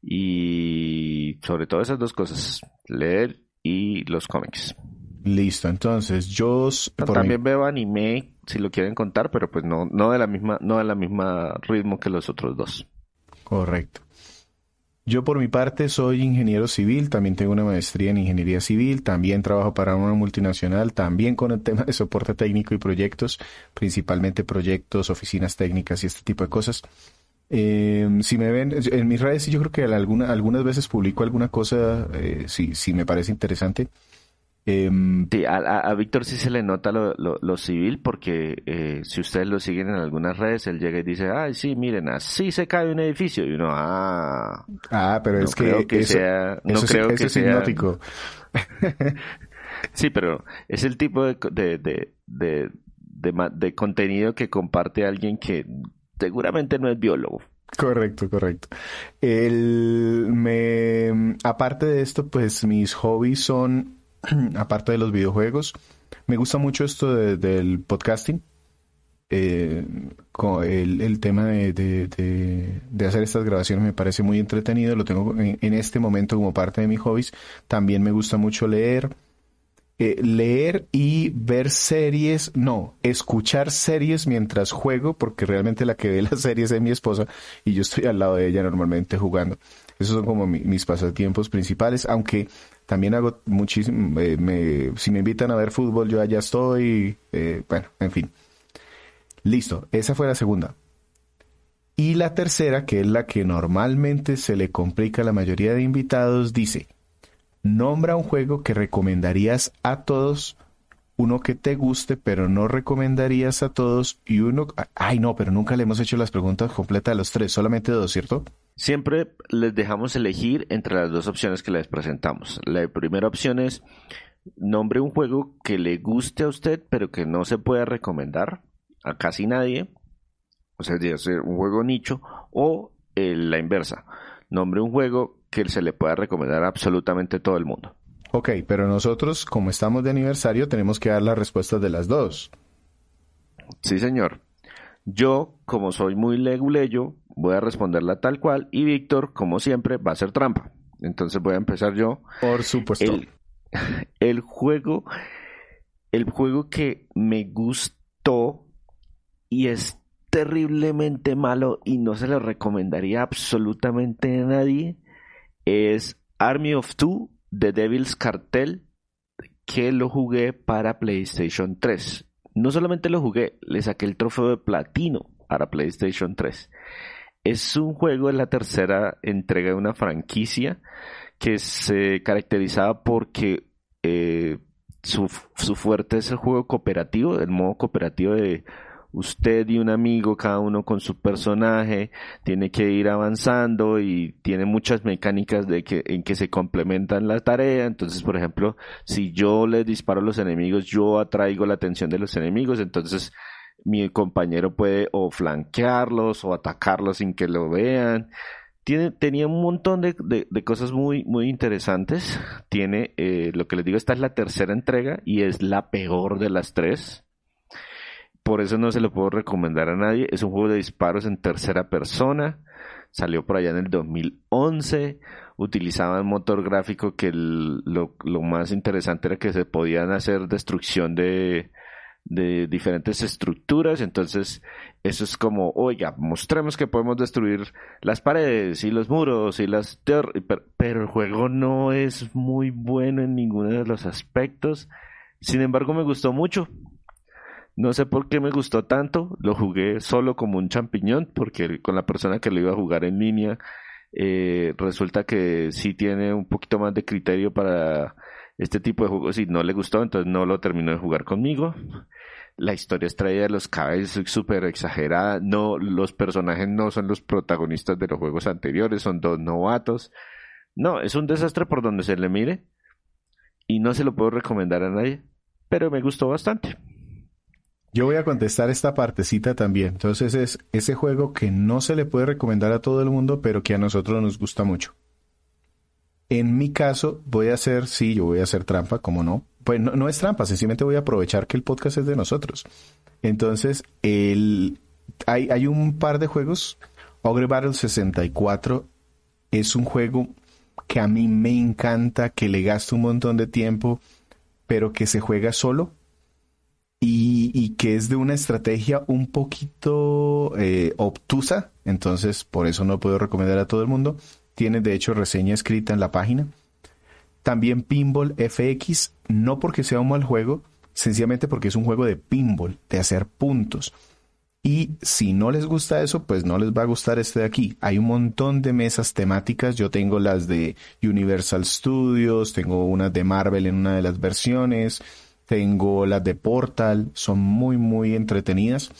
y sobre todo esas dos cosas, leer y los cómics. Listo, entonces También veo anime, si lo quieren contar, pero pues no de la misma ritmo que los otros dos. Correcto. Yo por mi parte soy ingeniero civil, también tengo una maestría en ingeniería civil, también trabajo para una multinacional, también con el tema de soporte técnico y proyectos, principalmente proyectos, oficinas técnicas y este tipo de cosas. Si me ven en mis redes, yo creo que algunas veces publico alguna cosa, si me parece interesante. Sí, a Víctor sí se le nota lo civil porque si ustedes lo siguen en algunas redes, él llega y dice, ay, sí, miren, así se cae un edificio. Y uno, pero no es creo que eso, sea, no eso, creo eso que es sea. hipnótico. Sí, pero es el tipo de contenido que comparte alguien que seguramente no es biólogo. Correcto. Aparte de esto, pues mis hobbies son, aparte de los videojuegos, me gusta mucho esto del podcasting. El tema de hacer estas grabaciones me parece muy entretenido, lo tengo en este momento como parte de mis hobbies. También me gusta mucho leer y ver series, escuchar series mientras juego, porque realmente la que ve las series es mi esposa y yo estoy al lado de ella normalmente jugando. Esos son como mis pasatiempos principales, aunque también hago muchísimo, si me invitan a ver fútbol yo allá estoy, bueno, en fin. Listo, esa fue la segunda. Y la tercera, que es la que normalmente se le complica a la mayoría de invitados, dice: nombra un juego que recomendarías a todos, uno que te guste, pero no recomendarías a todos, y uno... Ay, no, pero nunca le hemos hecho las preguntas completas a los tres, solamente dos, ¿cierto? Siempre les dejamos elegir entre las dos opciones que les presentamos. La primera opción es, nombre un juego que le guste a usted, pero que no se pueda recomendar. a casi nadie, o sea, debe ser un juego nicho, o la inversa, nombre un juego que se le pueda recomendar a absolutamente todo el mundo. Ok, pero nosotros, como estamos de aniversario, tenemos que dar las respuestas de las dos. Sí, señor. Yo, como soy muy leguleyo, voy a responderla tal cual, y Víctor, como siempre, va a hacer trampa. Entonces voy a empezar yo. Por supuesto. El juego que me gustó y es terriblemente malo y no se lo recomendaría absolutamente a nadie es Army of Two de Devil's Cartel, que lo jugué para PlayStation 3. No solamente lo jugué, le saqué el trofeo de platino para PlayStation 3. Es un juego de la tercera entrega de una franquicia que se caracterizaba porque su fuerte es el juego cooperativo, el modo cooperativo de usted y un amigo, cada uno con su personaje, tiene que ir avanzando y tiene muchas mecánicas en que se complementan la tarea. Entonces, por ejemplo, si yo les disparo a los enemigos, yo atraigo la atención de los enemigos, entonces mi compañero puede o flanquearlos o atacarlos sin que lo vean. Tenía un montón de cosas muy, muy interesantes. Tiene, lo que les digo, esta es la tercera entrega y es la peor de las tres. Por eso no se lo puedo recomendar a nadie. Es un juego de disparos en tercera persona. Salió por allá en el 2011. Utilizaba un motor gráfico que lo más interesante era que se podían hacer destrucción de diferentes estructuras. Entonces eso es como, oiga, mostremos que podemos destruir las paredes y los muros y pero el juego no es muy bueno en ninguno de los aspectos. Sin embargo, me gustó mucho. No sé por qué me gustó tanto. Lo jugué solo como un champiñón, porque con la persona que lo iba a jugar en línea, resulta que sí tiene un poquito más de criterio para este tipo de juegos y no le gustó, entonces no lo terminó de jugar conmigo. La historia es traída de los cabezas, es súper exagerada. No, los personajes no son los protagonistas de los juegos anteriores, son dos novatos. No, es un desastre por donde se le mire y no se lo puedo recomendar a nadie, pero me gustó bastante. Yo voy a contestar esta partecita también. Entonces es ese juego que no se le puede recomendar a todo el mundo, pero que a nosotros nos gusta mucho. En mi caso, yo voy a hacer trampa, ¿cómo no? Pues no es trampa, sencillamente voy a aprovechar que el podcast es de nosotros. Entonces, hay un par de juegos. Ogre Battle 64 es un juego que a mí me encanta, que le gasto un montón de tiempo, pero que se juega solo. Y que es de una estrategia un poquito obtusa, entonces por eso no puedo recomendar a todo el mundo. Tiene de hecho reseña escrita en la página. También Pinball FX, no porque sea un mal juego, sencillamente porque es un juego de pinball, de hacer puntos. Y si no les gusta eso, pues no les va a gustar este de aquí. Hay un montón de mesas temáticas. Yo tengo las de Universal Studios, tengo unas de Marvel en una de las versiones. Tengo las de Portal, son muy, muy entretenidas,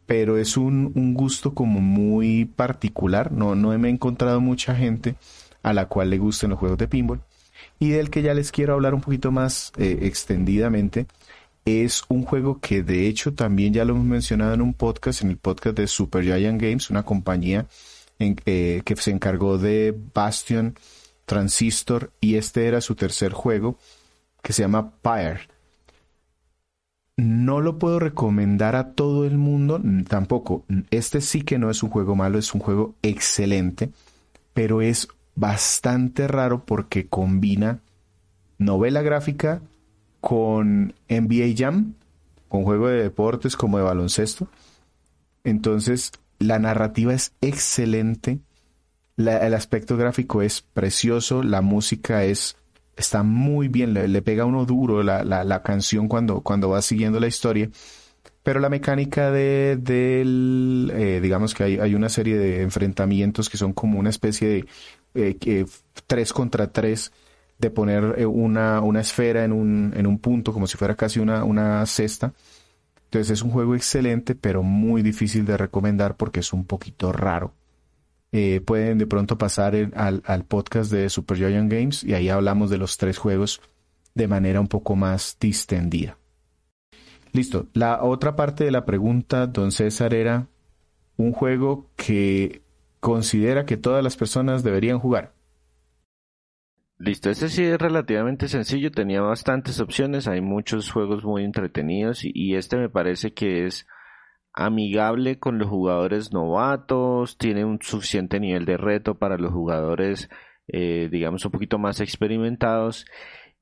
pero es un gusto como muy particular. No me he encontrado mucha gente a la cual le gusten los juegos de pinball. Y del que ya les quiero hablar un poquito más extendidamente, es un juego que de hecho también ya lo hemos mencionado en un podcast, en el podcast de Supergiant Games, una compañía que se encargó de Bastion, Transistor, y este era su tercer juego, que se llama Pyre. No lo puedo recomendar a todo el mundo, tampoco. Este sí que no es un juego malo, es un juego excelente, pero es bastante raro porque combina novela gráfica con NBA Jam, con juego de deportes como de baloncesto. Entonces, la narrativa es excelente, el aspecto gráfico es precioso, la música está muy bien, le pega a uno duro la canción cuando va siguiendo la historia, pero la mecánica digamos que hay una serie de enfrentamientos que son como una especie de 3 contra 3, de poner una esfera en un punto, como si fuera casi una cesta. Entonces es un juego excelente, pero muy difícil de recomendar porque es un poquito raro. Pueden de pronto pasar al podcast de Supergiant Games y ahí hablamos de los 3 juegos de manera un poco más distendida. Listo. La otra parte de la pregunta, don César, era un juego que considera que todas las personas deberían jugar. Listo, este sí es relativamente sencillo, tenía bastantes opciones, hay muchos juegos muy entretenidos y este me parece que es amigable con los jugadores novatos, tiene un suficiente nivel de reto para los jugadores, digamos, un poquito más experimentados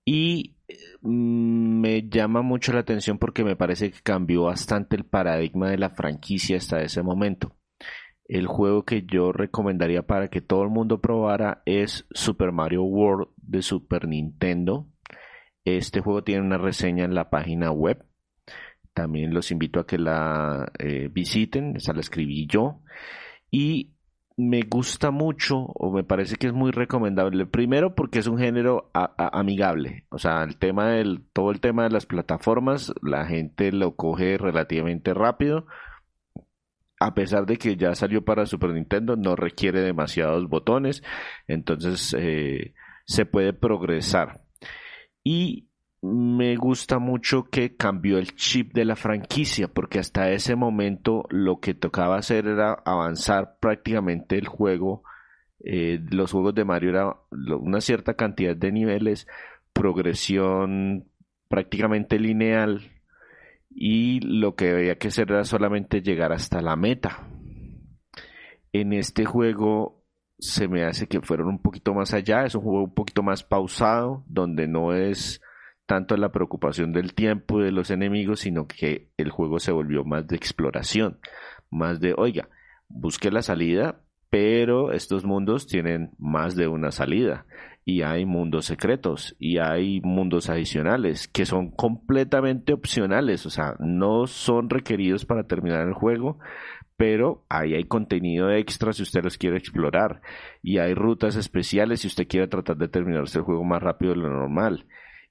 y me llama mucho la atención porque me parece que cambió bastante el paradigma de la franquicia hasta ese momento. El juego que yo recomendaría para que todo el mundo probara es Super Mario World de Super Nintendo. Este juego tiene una reseña en la página web. También los invito a que la visiten. Esa la escribí yo. Y me gusta mucho, o me parece que es muy recomendable. Primero porque es un género amigable. O sea, todo el tema de las plataformas, la gente lo coge relativamente rápido. A pesar de que ya salió para Super Nintendo, no requiere demasiados botones, entonces se puede progresar. Y me gusta mucho que cambió el chip de la franquicia, porque hasta ese momento lo que tocaba hacer era avanzar prácticamente el juego. Los juegos de Mario era una cierta cantidad de niveles, progresión prácticamente lineal y lo que había que hacer era solamente llegar hasta la meta. En este juego se me hace que fueron un poquito más allá, es un juego un poquito más pausado, donde no es tanto la preocupación del tiempo de los enemigos, sino que el juego se volvió más de exploración, más de, oiga, busque la salida, pero estos mundos tienen más de una salida y hay mundos secretos y hay mundos adicionales que son completamente opcionales, o sea, no son requeridos para terminar el juego, pero ahí hay contenido extra si usted los quiere explorar y hay rutas especiales si usted quiere tratar de terminarse el juego más rápido de lo normal.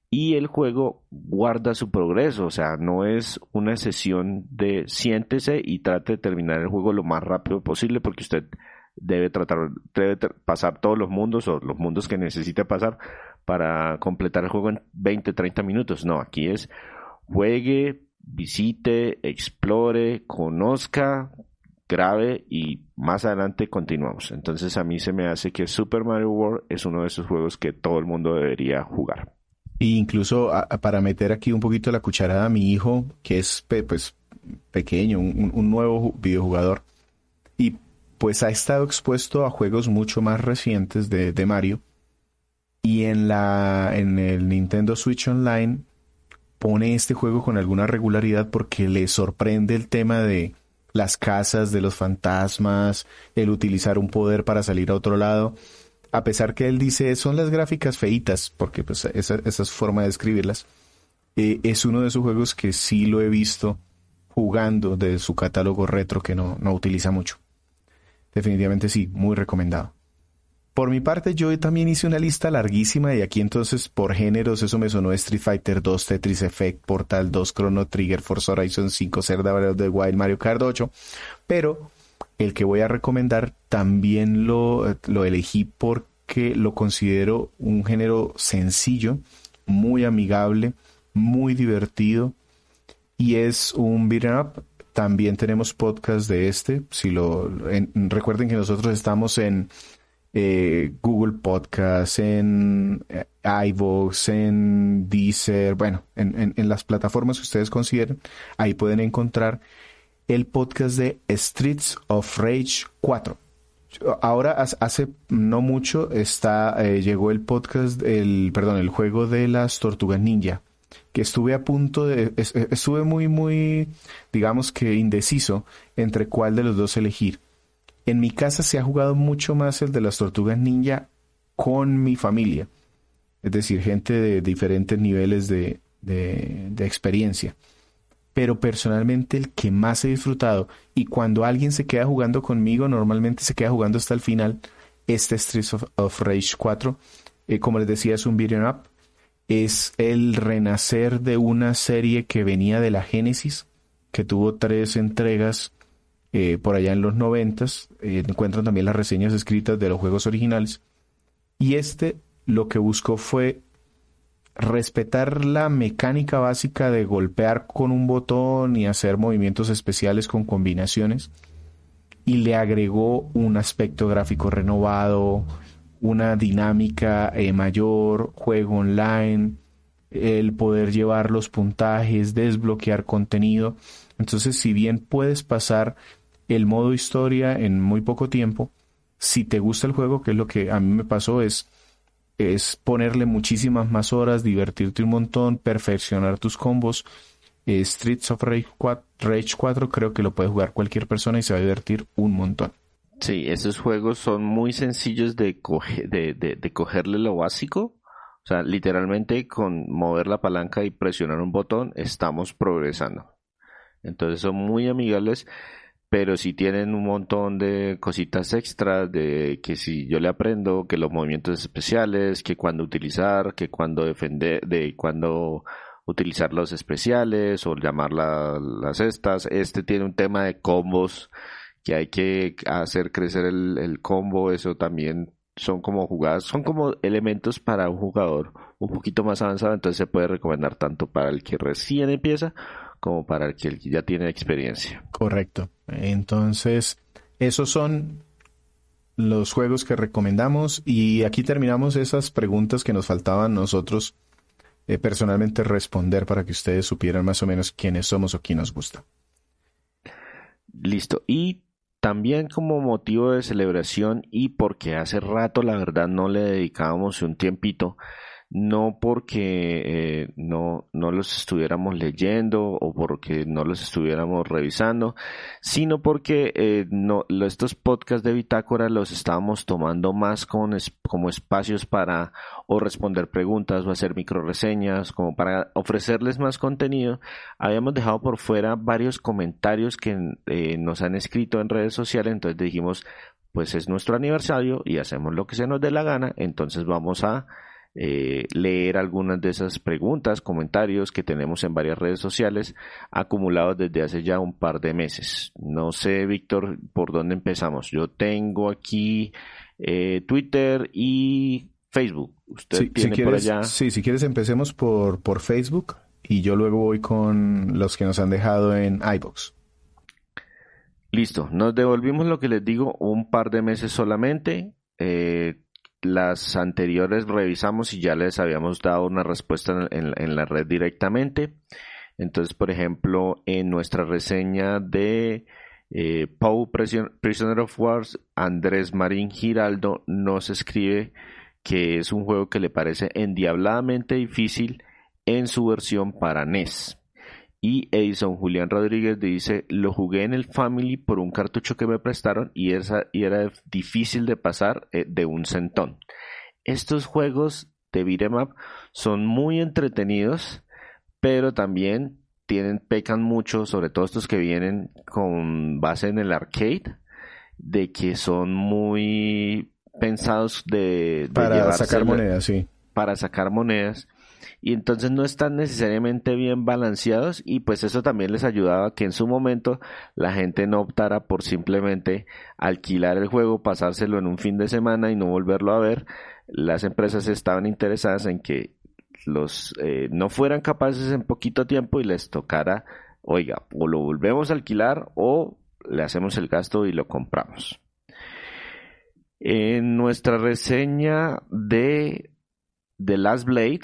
Y el juego guarda su progreso, o sea, no es una sesión de siéntese y trate de terminar el juego lo más rápido posible porque usted pasar todos los mundos o los mundos que necesite pasar para completar el juego en 20, 30 minutos. No, aquí es juegue, visite, explore, conozca, grabe y más adelante continuamos. Entonces a mí se me hace que Super Mario World es uno de esos juegos que todo el mundo debería jugar. E incluso para meter aquí un poquito la cucharada a mi hijo, que es pues pequeño, un nuevo videojugador, y pues ha estado expuesto a juegos mucho más recientes de Mario, y en el Nintendo Switch Online pone este juego con alguna regularidad porque le sorprende el tema de las casas, de los fantasmas, el utilizar un poder para salir a otro lado. A pesar que él dice, son las gráficas feitas, porque pues esa es forma de describirlas, es uno de esos juegos que sí lo he visto jugando de su catálogo retro que no utiliza mucho. Definitivamente sí, muy recomendado. Por mi parte, yo también hice una lista larguísima y aquí entonces por géneros eso me sonó Street Fighter 2, Tetris Effect, Portal 2, Chrono Trigger, Forza Horizon 5, Zelda Breath of the Wild, Mario Kart 8, pero el que voy a recomendar también lo elegí porque lo considero un género sencillo, muy amigable, muy divertido y es un beat'em up. También tenemos podcast de este. Recuerden que nosotros estamos en Google Podcast, en iVoox, en Deezer, bueno, en las plataformas que ustedes consideren. Ahí pueden encontrar el podcast de Streets of Rage 4. Ahora, hace no mucho, llegó el podcast, el juego de las Tortugas Ninja, que estuve muy, digamos que indeciso entre cuál de los dos elegir. En mi casa se ha jugado mucho más el de las Tortugas Ninja con mi familia, es decir, gente de diferentes niveles de experiencia. Pero personalmente el que más he disfrutado, y cuando alguien se queda jugando conmigo, normalmente se queda jugando hasta el final, Streets of Rage 4, como les decía, es un beat'em up, es el renacer de una serie que venía de la Genesis, que tuvo 3 entregas por allá en los 90s, encuentran también las reseñas escritas de los juegos originales, y lo que buscó fue respetar la mecánica básica de golpear con un botón y hacer movimientos especiales con combinaciones, y le agregó un aspecto gráfico renovado, una dinámica mayor, juego online, el poder llevar los puntajes, desbloquear contenido. Entonces, si bien puedes pasar el modo historia en muy poco tiempo, si te gusta el juego, que es lo que a mí me pasó, es ponerle muchísimas más horas, divertirte un montón, perfeccionar tus combos. Streets of Rage 4 creo que lo puede jugar cualquier persona y se va a divertir un montón. Sí, esos juegos son muy sencillos de cogerle lo básico. O sea, literalmente con mover la palanca y presionar un botón estamos progresando. Entonces son muy amigables, pero si tienen un montón de cositas extras de que si yo le aprendo, que los movimientos especiales, que cuando utilizar, que cuando defender, de cuando utilizar los especiales o llamar las estas. Este tiene un tema de combos que hay que hacer crecer el combo. Eso también son como jugadas, son como elementos para un jugador un poquito más avanzado. Entonces se puede recomendar tanto para el que recién empieza como para el que ya tiene experiencia. Correcto. Entonces, esos son los juegos que recomendamos, y aquí terminamos esas preguntas que nos faltaban nosotros personalmente responder para que ustedes supieran más o menos quiénes somos o quién nos gusta. Listo. Y también como motivo de celebración, y porque hace rato la verdad no le dedicábamos un tiempito, no porque no los estuviéramos leyendo o porque no los estuviéramos revisando, sino porque estos podcasts de Bitácora los estábamos tomando más como espacios para o responder preguntas o hacer micro reseñas, como para ofrecerles más contenido. Habíamos dejado por fuera varios comentarios que nos han escrito en redes sociales, entonces dijimos, pues es nuestro aniversario y hacemos lo que se nos dé la gana, entonces vamos a leer algunas de esas preguntas, comentarios que tenemos en varias redes sociales acumulados desde hace ya un par de meses. No sé, Víctor, por dónde empezamos. Yo tengo aquí Twitter y Facebook. ¿Usted Sí, tiene por allá? Sí, si quieres empecemos por Facebook, y yo luego voy con los que nos han dejado en iVoox. Listo, nos devolvimos, lo que les digo, un par de meses solamente. Las anteriores revisamos y ya les habíamos dado una respuesta en la red directamente. Entonces, por ejemplo, en nuestra reseña de Poe Prisoner of Wars, Andrés Marín Giraldo nos escribe que es un juego que le parece endiabladamente difícil en su versión para NES. Y Edison Julián Rodríguez dice, lo jugué en el Family por un cartucho que me prestaron y era difícil de pasar de un centón. Estos juegos de beat'em up son muy entretenidos, pero también pecan mucho, sobre todo estos que vienen con base en el arcade, de que son muy pensados Para sacar monedas, sí. para sacar monedas, y entonces no están necesariamente bien balanceados, y pues eso también les ayudaba a que en su momento la gente no optara por simplemente alquilar el juego, pasárselo en un fin de semana y no volverlo a ver. Las empresas estaban interesadas en que los no fueran capaces en poquito tiempo y les tocara, oiga, o lo volvemos a alquilar o le hacemos el gasto y lo compramos. En nuestra reseña de The Last Blade,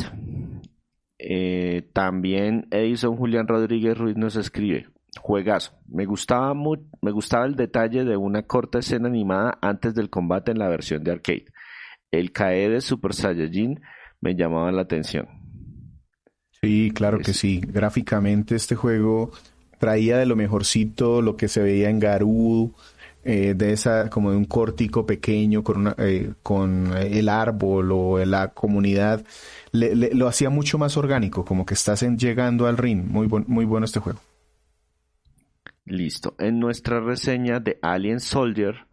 también Edison Julián Rodríguez Ruiz nos escribe, juegazo, me gustaba el detalle de una corta escena animada antes del combate en la versión de arcade. El KE de Super Saiyajin me llamaba la atención. Sí, claro que sí. Gráficamente este juego traía de lo mejorcito lo que se veía en Garou, como de un cortico pequeño con el árbol o la comunidad. Lo hacía mucho más orgánico, como que estás llegando al ring. Muy bueno este juego. Listo. En nuestra reseña de Alien Soldier,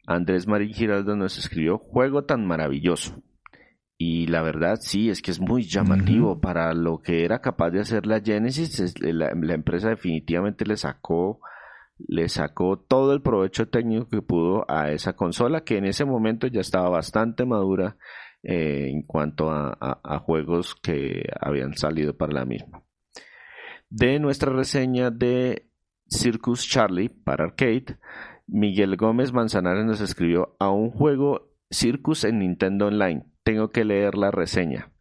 Andrés Marín Giraldo nos escribió, juego tan maravilloso. Y la verdad sí, es que es muy llamativo. Para lo que era capaz de hacer la Genesis, la empresa definitivamente le sacó todo el provecho técnico que pudo a esa consola, que en ese momento ya estaba bastante madura en cuanto a juegos que habían salido para la misma. De nuestra reseña de Circus Charlie para arcade, Miguel Gómez Manzanares nos escribió: a un juego Circus en Nintendo Online, tengo que leer la reseña.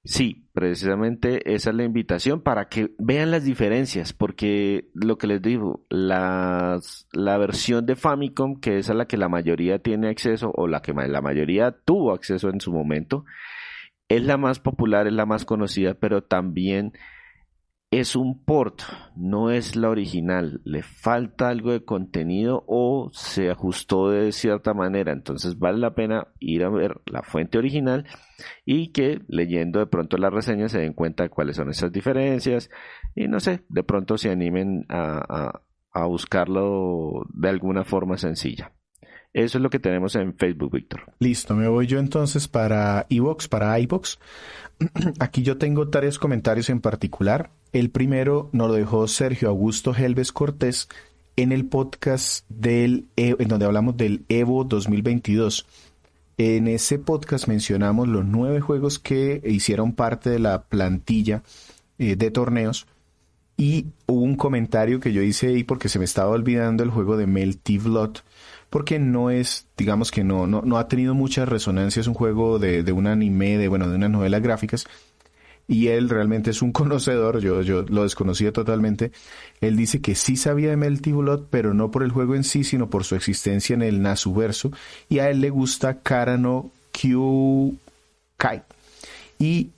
Sí, precisamente esa es la invitación para que vean las diferencias, porque lo que les digo, la versión de Famicom, que es a la que la mayoría tiene acceso, o la que la mayoría tuvo acceso en su momento, es la más popular, es la más conocida, pero también es un port, no es la original, le falta algo de contenido o se ajustó de cierta manera, entonces vale la pena ir a ver la fuente original y que leyendo de pronto las reseñas se den cuenta de cuáles son esas diferencias y no sé, de pronto se animen a buscarlo de alguna forma sencilla. Eso es lo que tenemos en Facebook, Víctor. Listo, me voy yo entonces para iVoox, para iVoox. Aquí yo tengo 3 comentarios en particular. El primero nos lo dejó Sergio Augusto Helves Cortés en el podcast en donde hablamos del Evo 2022. En ese podcast mencionamos los 9 juegos que hicieron parte de la plantilla de torneos. Y hubo un comentario que yo hice ahí porque se me estaba olvidando el juego de Melty Blood, porque no es, digamos que no ha tenido mucha resonancia, es un juego de un anime, de unas novelas gráficas, y él realmente es un conocedor, yo lo desconocía totalmente. Él dice que sí sabía de Melty Blood, pero no por el juego en sí, sino por su existencia en el Nasuverso, y a él le gusta Karano Kyukai. Y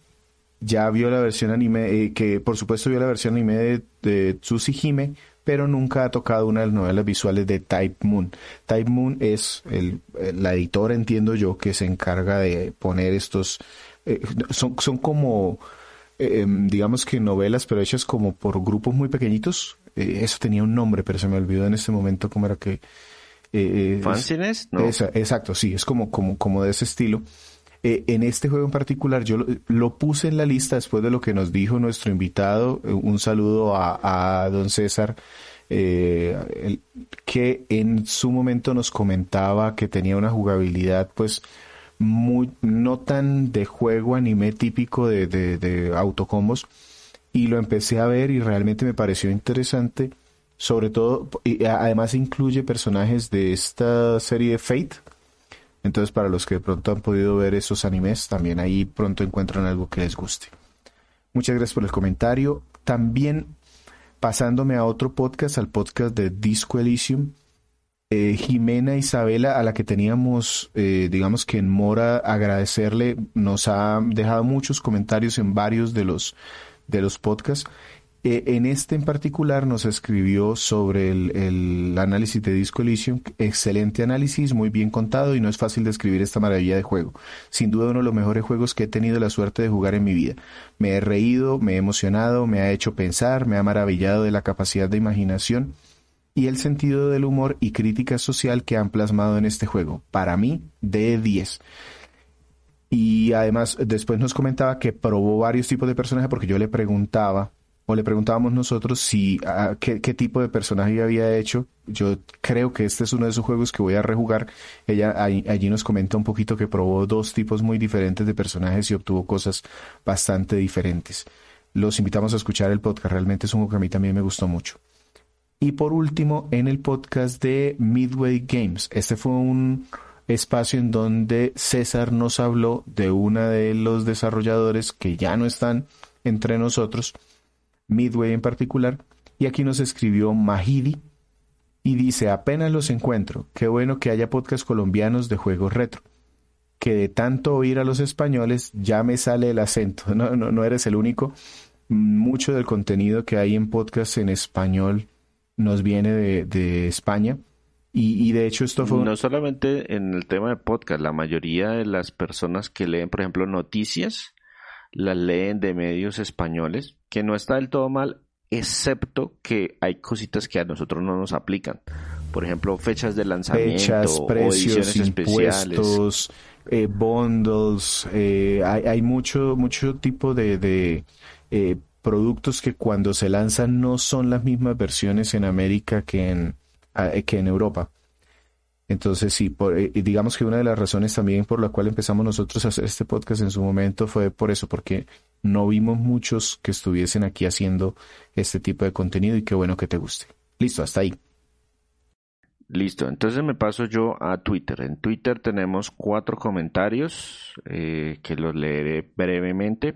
ya vio la versión anime, que por supuesto vio la versión anime de Tsushihime, pero nunca ha tocado una de las novelas visuales de Type Moon. Type Moon es la editora, entiendo yo, que se encarga de poner estos... son como, digamos que novelas, pero hechas como por grupos muy pequeñitos. Eso tenía un nombre, pero se me olvidó en este momento cómo era que... ¿Fanzines? No. Exacto, sí, es como de ese estilo. En este juego en particular yo lo puse en la lista después de lo que nos dijo nuestro invitado. Un saludo a don César, que en su momento nos comentaba que tenía una jugabilidad pues no tan de juego anime típico de autocombos, y lo empecé a ver y realmente me pareció interesante, sobre todo, y además incluye personajes de esta serie de Fate. Entonces, para los que de pronto han podido ver esos animes, también ahí pronto encuentran algo que les guste. Muchas gracias por el comentario. También, pasándome a otro podcast, al podcast de Disco Elysium, Jimena Isabela, a la que teníamos, digamos que en mora, agradecerle, nos ha dejado muchos comentarios en varios de los podcasts. En este en particular nos escribió sobre el análisis de Disco Elysium. Excelente análisis, muy bien contado, y no es fácil describir esta maravilla de juego. Sin duda uno de los mejores juegos que he tenido la suerte de jugar en mi vida. Me he reído, me he emocionado, me ha hecho pensar, me ha maravillado de la capacidad de imaginación y el sentido del humor y crítica social que han plasmado en este juego. Para mí, de 10. Y además después nos comentaba que probó varios tipos de personajes, porque yo le preguntábamos nosotros si qué tipo de personaje había hecho. Yo creo que este es uno de esos juegos que voy a rejugar. Ella allí nos comenta un poquito que probó 2 tipos muy diferentes de personajes y obtuvo cosas bastante diferentes. Los invitamos a escuchar el podcast, realmente es un juego que a mí también me gustó mucho. Y por último, en el podcast de Midway Games, este fue un espacio en donde César nos habló de una de los desarrolladores que ya no están entre nosotros, Midway en particular, y aquí nos escribió Mahidi y dice: apenas los encuentro, qué bueno que haya podcasts colombianos de juegos retro, que de tanto oír a los españoles ya me sale el acento. No eres el único. Mucho del contenido que hay en podcasts en español nos viene de España, y de hecho esto fue... No solamente en el tema de podcast, la mayoría de las personas que leen, por ejemplo, noticias, las leen de medios españoles, que no está del todo mal, excepto que hay cositas que a nosotros no nos aplican. Por ejemplo, fechas de lanzamiento, fechas, precios, o ediciones impuestos, especiales. Bundles, hay mucho tipo de productos que cuando se lanzan no son las mismas versiones en América que en Europa. Entonces sí, y digamos que una de las razones también por la cual empezamos nosotros a hacer este podcast en su momento fue por eso, porque no vimos muchos que estuviesen aquí haciendo este tipo de contenido y qué bueno que te guste. Listo, hasta ahí. Listo, entonces me paso yo a Twitter. En Twitter tenemos 4 comentarios que los leeré brevemente.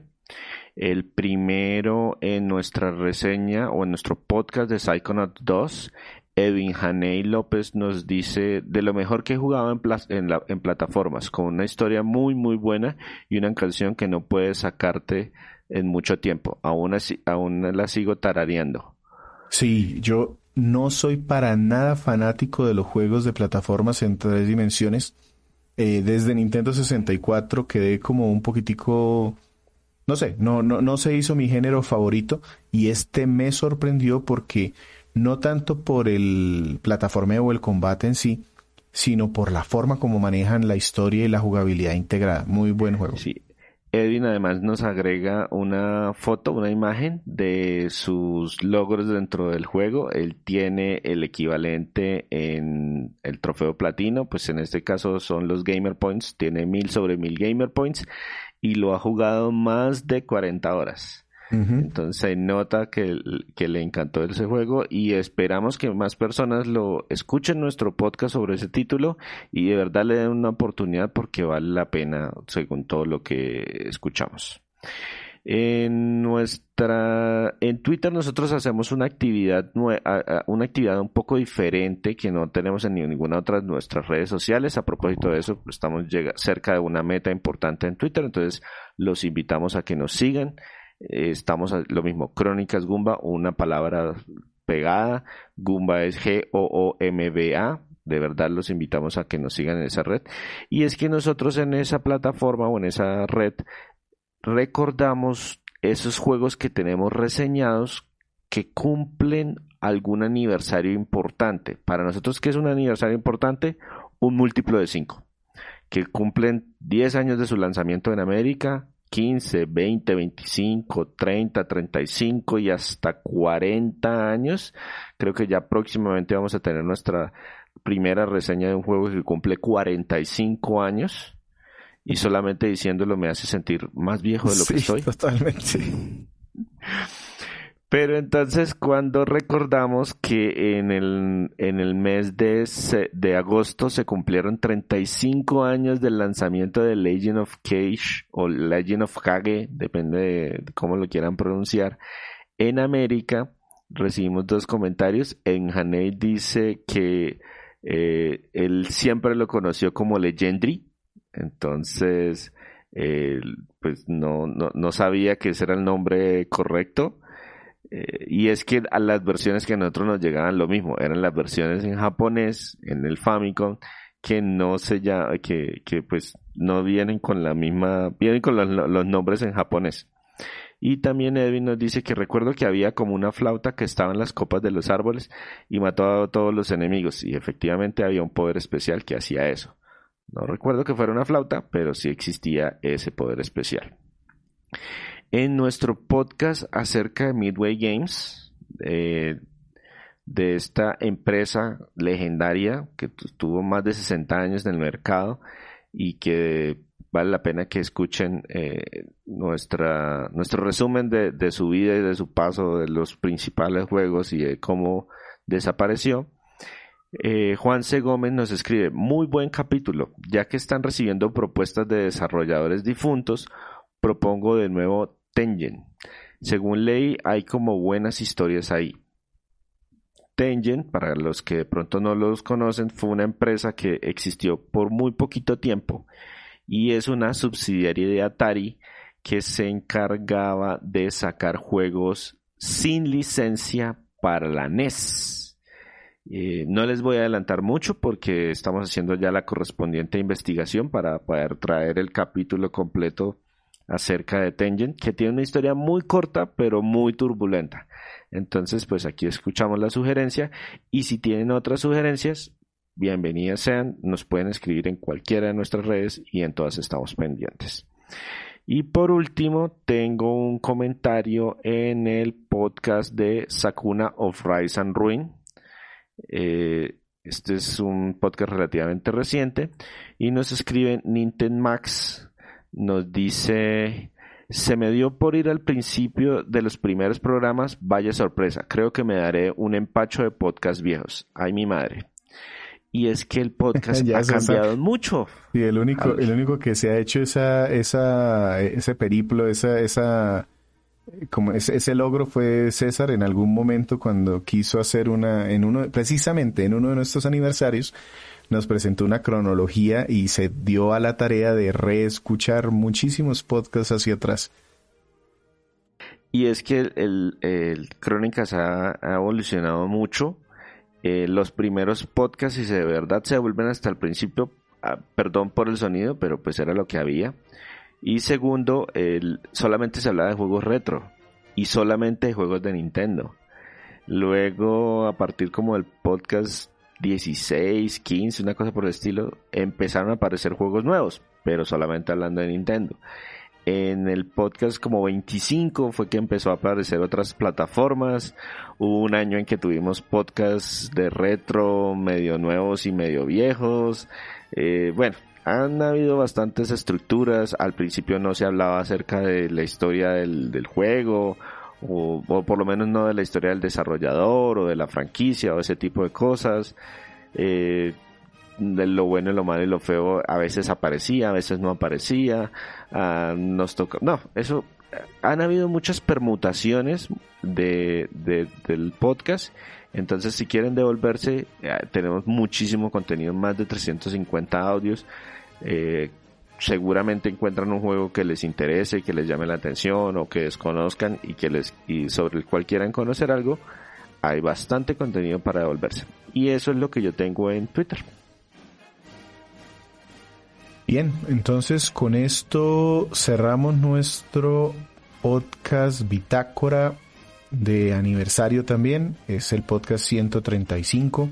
El primero en nuestra reseña o en nuestro podcast de Psychonaut 2, Edwin Haney López nos dice de lo mejor que he jugado en plataformas, con una historia muy muy buena y una canción que no puedes sacarte en mucho tiempo. Aún la sigo tarareando. Sí, yo no soy para nada fanático de los juegos de plataformas en 3 dimensiones. Desde Nintendo 64 quedé como un poquitico, no sé, no se hizo mi género favorito y este me sorprendió porque no tanto por el plataformeo o el combate en sí, sino por la forma como manejan la historia y la jugabilidad integrada. Muy buen juego. Sí. Edwin además nos agrega una foto, una imagen de sus logros dentro del juego. Él tiene el equivalente en el trofeo platino, pues en este caso son los Gamer Points. Tiene 1000 sobre 1000 Gamer Points y lo ha jugado más de 40 horas. Ujú. Entonces se nota que le encantó ese juego y esperamos que más personas lo escuchen nuestro podcast sobre ese título y de verdad le den una oportunidad porque vale la pena según todo lo que escuchamos. En Twitter nosotros hacemos una actividad, una actividad un poco diferente que no tenemos en ninguna otra de nuestras redes sociales. A propósito de eso, estamos cerca de una meta importante en Twitter, entonces los invitamos a que nos sigan. Estamos lo mismo, Crónicas Gumba, una palabra pegada. Gumba es Goomba. De verdad los invitamos a que nos sigan en esa red. Y es que nosotros en esa plataforma o en esa red recordamos esos juegos que tenemos reseñados que cumplen algún aniversario importante. Para nosotros, ¿qué es un aniversario importante? Un múltiplo de 5 que cumplen 10 años de su lanzamiento en América, 15, 20, 25, 30, 35 y hasta 40 años. Creo que ya próximamente vamos a tener nuestra primera reseña de un juego que cumple 45 años. Y solamente diciéndolo me hace sentir más viejo de lo que Sí, estoy. totalmente. Pero entonces cuando recordamos que en el mes de agosto se cumplieron 35 años del lanzamiento de Legend of Cage o Legend of Kage, depende de cómo lo quieran pronunciar, en América, recibimos 2 comentarios. En Hanei dice que él siempre lo conoció como Legendary, entonces pues no sabía que ese era el nombre correcto. Y es que a las versiones que a nosotros nos llegaban lo mismo, eran las versiones en japonés, en el Famicom, que no se llama, que pues no vienen con la misma, vienen con los nombres en japonés. Y también Edwin nos dice que recuerdo que había como una flauta que estaba en las copas de los árboles y mató a todos los enemigos. Y efectivamente había un poder especial que hacía eso. No recuerdo que fuera una flauta, pero sí existía ese poder especial. En nuestro podcast acerca de Midway Games, de esta empresa legendaria que tuvo más de 60 años en el mercado y que vale la pena que escuchen nuestro resumen de su vida y de su paso, de los principales juegos y de cómo desapareció. Juan C. Gómez nos escribe, muy buen capítulo, ya que están recibiendo propuestas de desarrolladores difuntos, propongo de nuevo Tengen. Según leí, hay como buenas historias ahí. Tengen, para los que de pronto no los conocen, fue una empresa que existió por muy poquito tiempo y es una subsidiaria de Atari que se encargaba de sacar juegos sin licencia para la NES. No les voy a adelantar mucho porque estamos haciendo ya la correspondiente investigación para poder traer el capítulo completo acerca de Tengen, que tiene una historia muy corta pero muy turbulenta. Entonces, pues aquí escuchamos la sugerencia y si tienen otras sugerencias, bienvenidas sean, nos pueden escribir en cualquiera de nuestras redes y en todas estamos pendientes. Y por último, tengo un comentario en el podcast de Sakuna of Rise and Ruin. Este es un podcast relativamente reciente y nos escribe Nintendo Max, nos dice: se me dio por ir al principio de los primeros programas, vaya sorpresa, creo que me daré un empacho de podcast viejos, ay mi madre. Y es que el podcast ha cambiado mucho. Y el único que se ha hecho ese periplo, ese logro fue César en algún momento cuando quiso hacer precisamente en uno de nuestros aniversarios, nos presentó una cronología y se dio a la tarea de reescuchar muchísimos podcasts hacia atrás. Y es que el Crónicas ha evolucionado mucho. Los primeros podcasts, y de verdad se vuelven hasta el principio, perdón por el sonido, pero pues era lo que había. Y segundo, solamente se hablaba de juegos retro y solamente de juegos de Nintendo. Luego, a partir como del podcast 16, 15, una cosa por el estilo, empezaron a aparecer juegos nuevos, pero solamente hablando de Nintendo. En el podcast como 25 fue que empezó a aparecer otras plataformas. Hubo un año en que tuvimos podcasts de retro, medio nuevos y medio viejos. Bueno, han habido bastantes estructuras. Al principio no se hablaba acerca de la historia del juego, o por lo menos no de la historia del desarrollador o de la franquicia o ese tipo de cosas. De lo bueno y lo malo y lo feo a veces aparecía, a veces no aparecía. Nos toca, no, eso, han habido muchas permutaciones del podcast. Entonces, si quieren devolverse, tenemos muchísimo contenido, más de 350 audios. Seguramente encuentran un juego que les interese, que les llame la atención o que desconozcan y sobre el cual quieran conocer algo. Hay bastante contenido para devolverse. Y eso es lo que yo tengo en Twitter. Bien, entonces con esto cerramos nuestro podcast Bitácora de aniversario también. Es el podcast 135.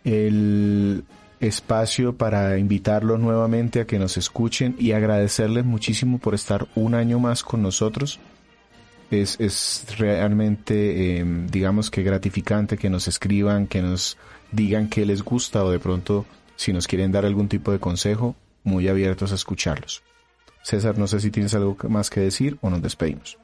El espacio para invitarlos nuevamente a que nos escuchen y agradecerles muchísimo por estar un año más con nosotros. Es realmente, digamos que gratificante que nos escriban, que nos digan qué les gusta o de pronto si nos quieren dar algún tipo de consejo, muy abiertos a escucharlos. César, no sé si tienes algo más que decir o nos despedimos.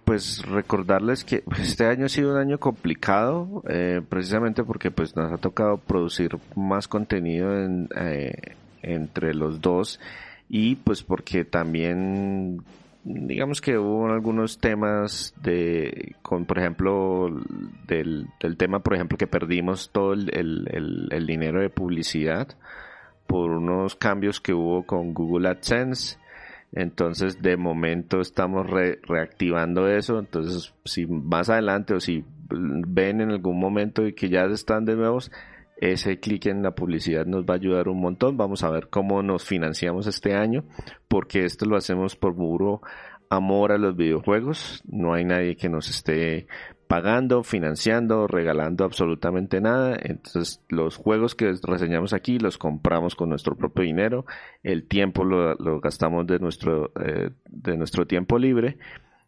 Pues recordarles que este año ha sido un año complicado, precisamente porque pues nos ha tocado producir más contenido entre los dos, y pues porque también digamos que hubo algunos temas por ejemplo, del tema, por ejemplo, que perdimos todo el dinero de publicidad por unos cambios que hubo con Google AdSense. Entonces, de momento estamos reactivando eso. Entonces, si más adelante o si ven en algún momento y que ya están de nuevo, ese clic en la publicidad nos va a ayudar un montón. Vamos a ver cómo nos financiamos este año, porque esto lo hacemos por puro amor a los videojuegos. No hay nadie que nos esté pagando, financiando, regalando absolutamente nada. Entonces, los juegos que reseñamos aquí los compramos con nuestro propio dinero. El tiempo lo gastamos de nuestro tiempo libre,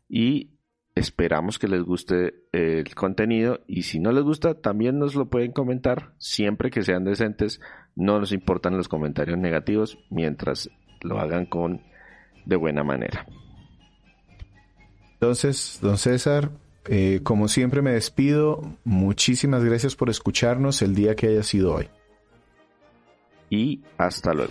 y esperamos que les guste el contenido. Y si no les gusta, también nos lo pueden comentar, siempre que sean decentes. No nos importan los comentarios negativos mientras lo hagan de buena manera. Entonces, don César, como siempre me despido. Muchísimas gracias por escucharnos el día que haya sido hoy. Y hasta luego.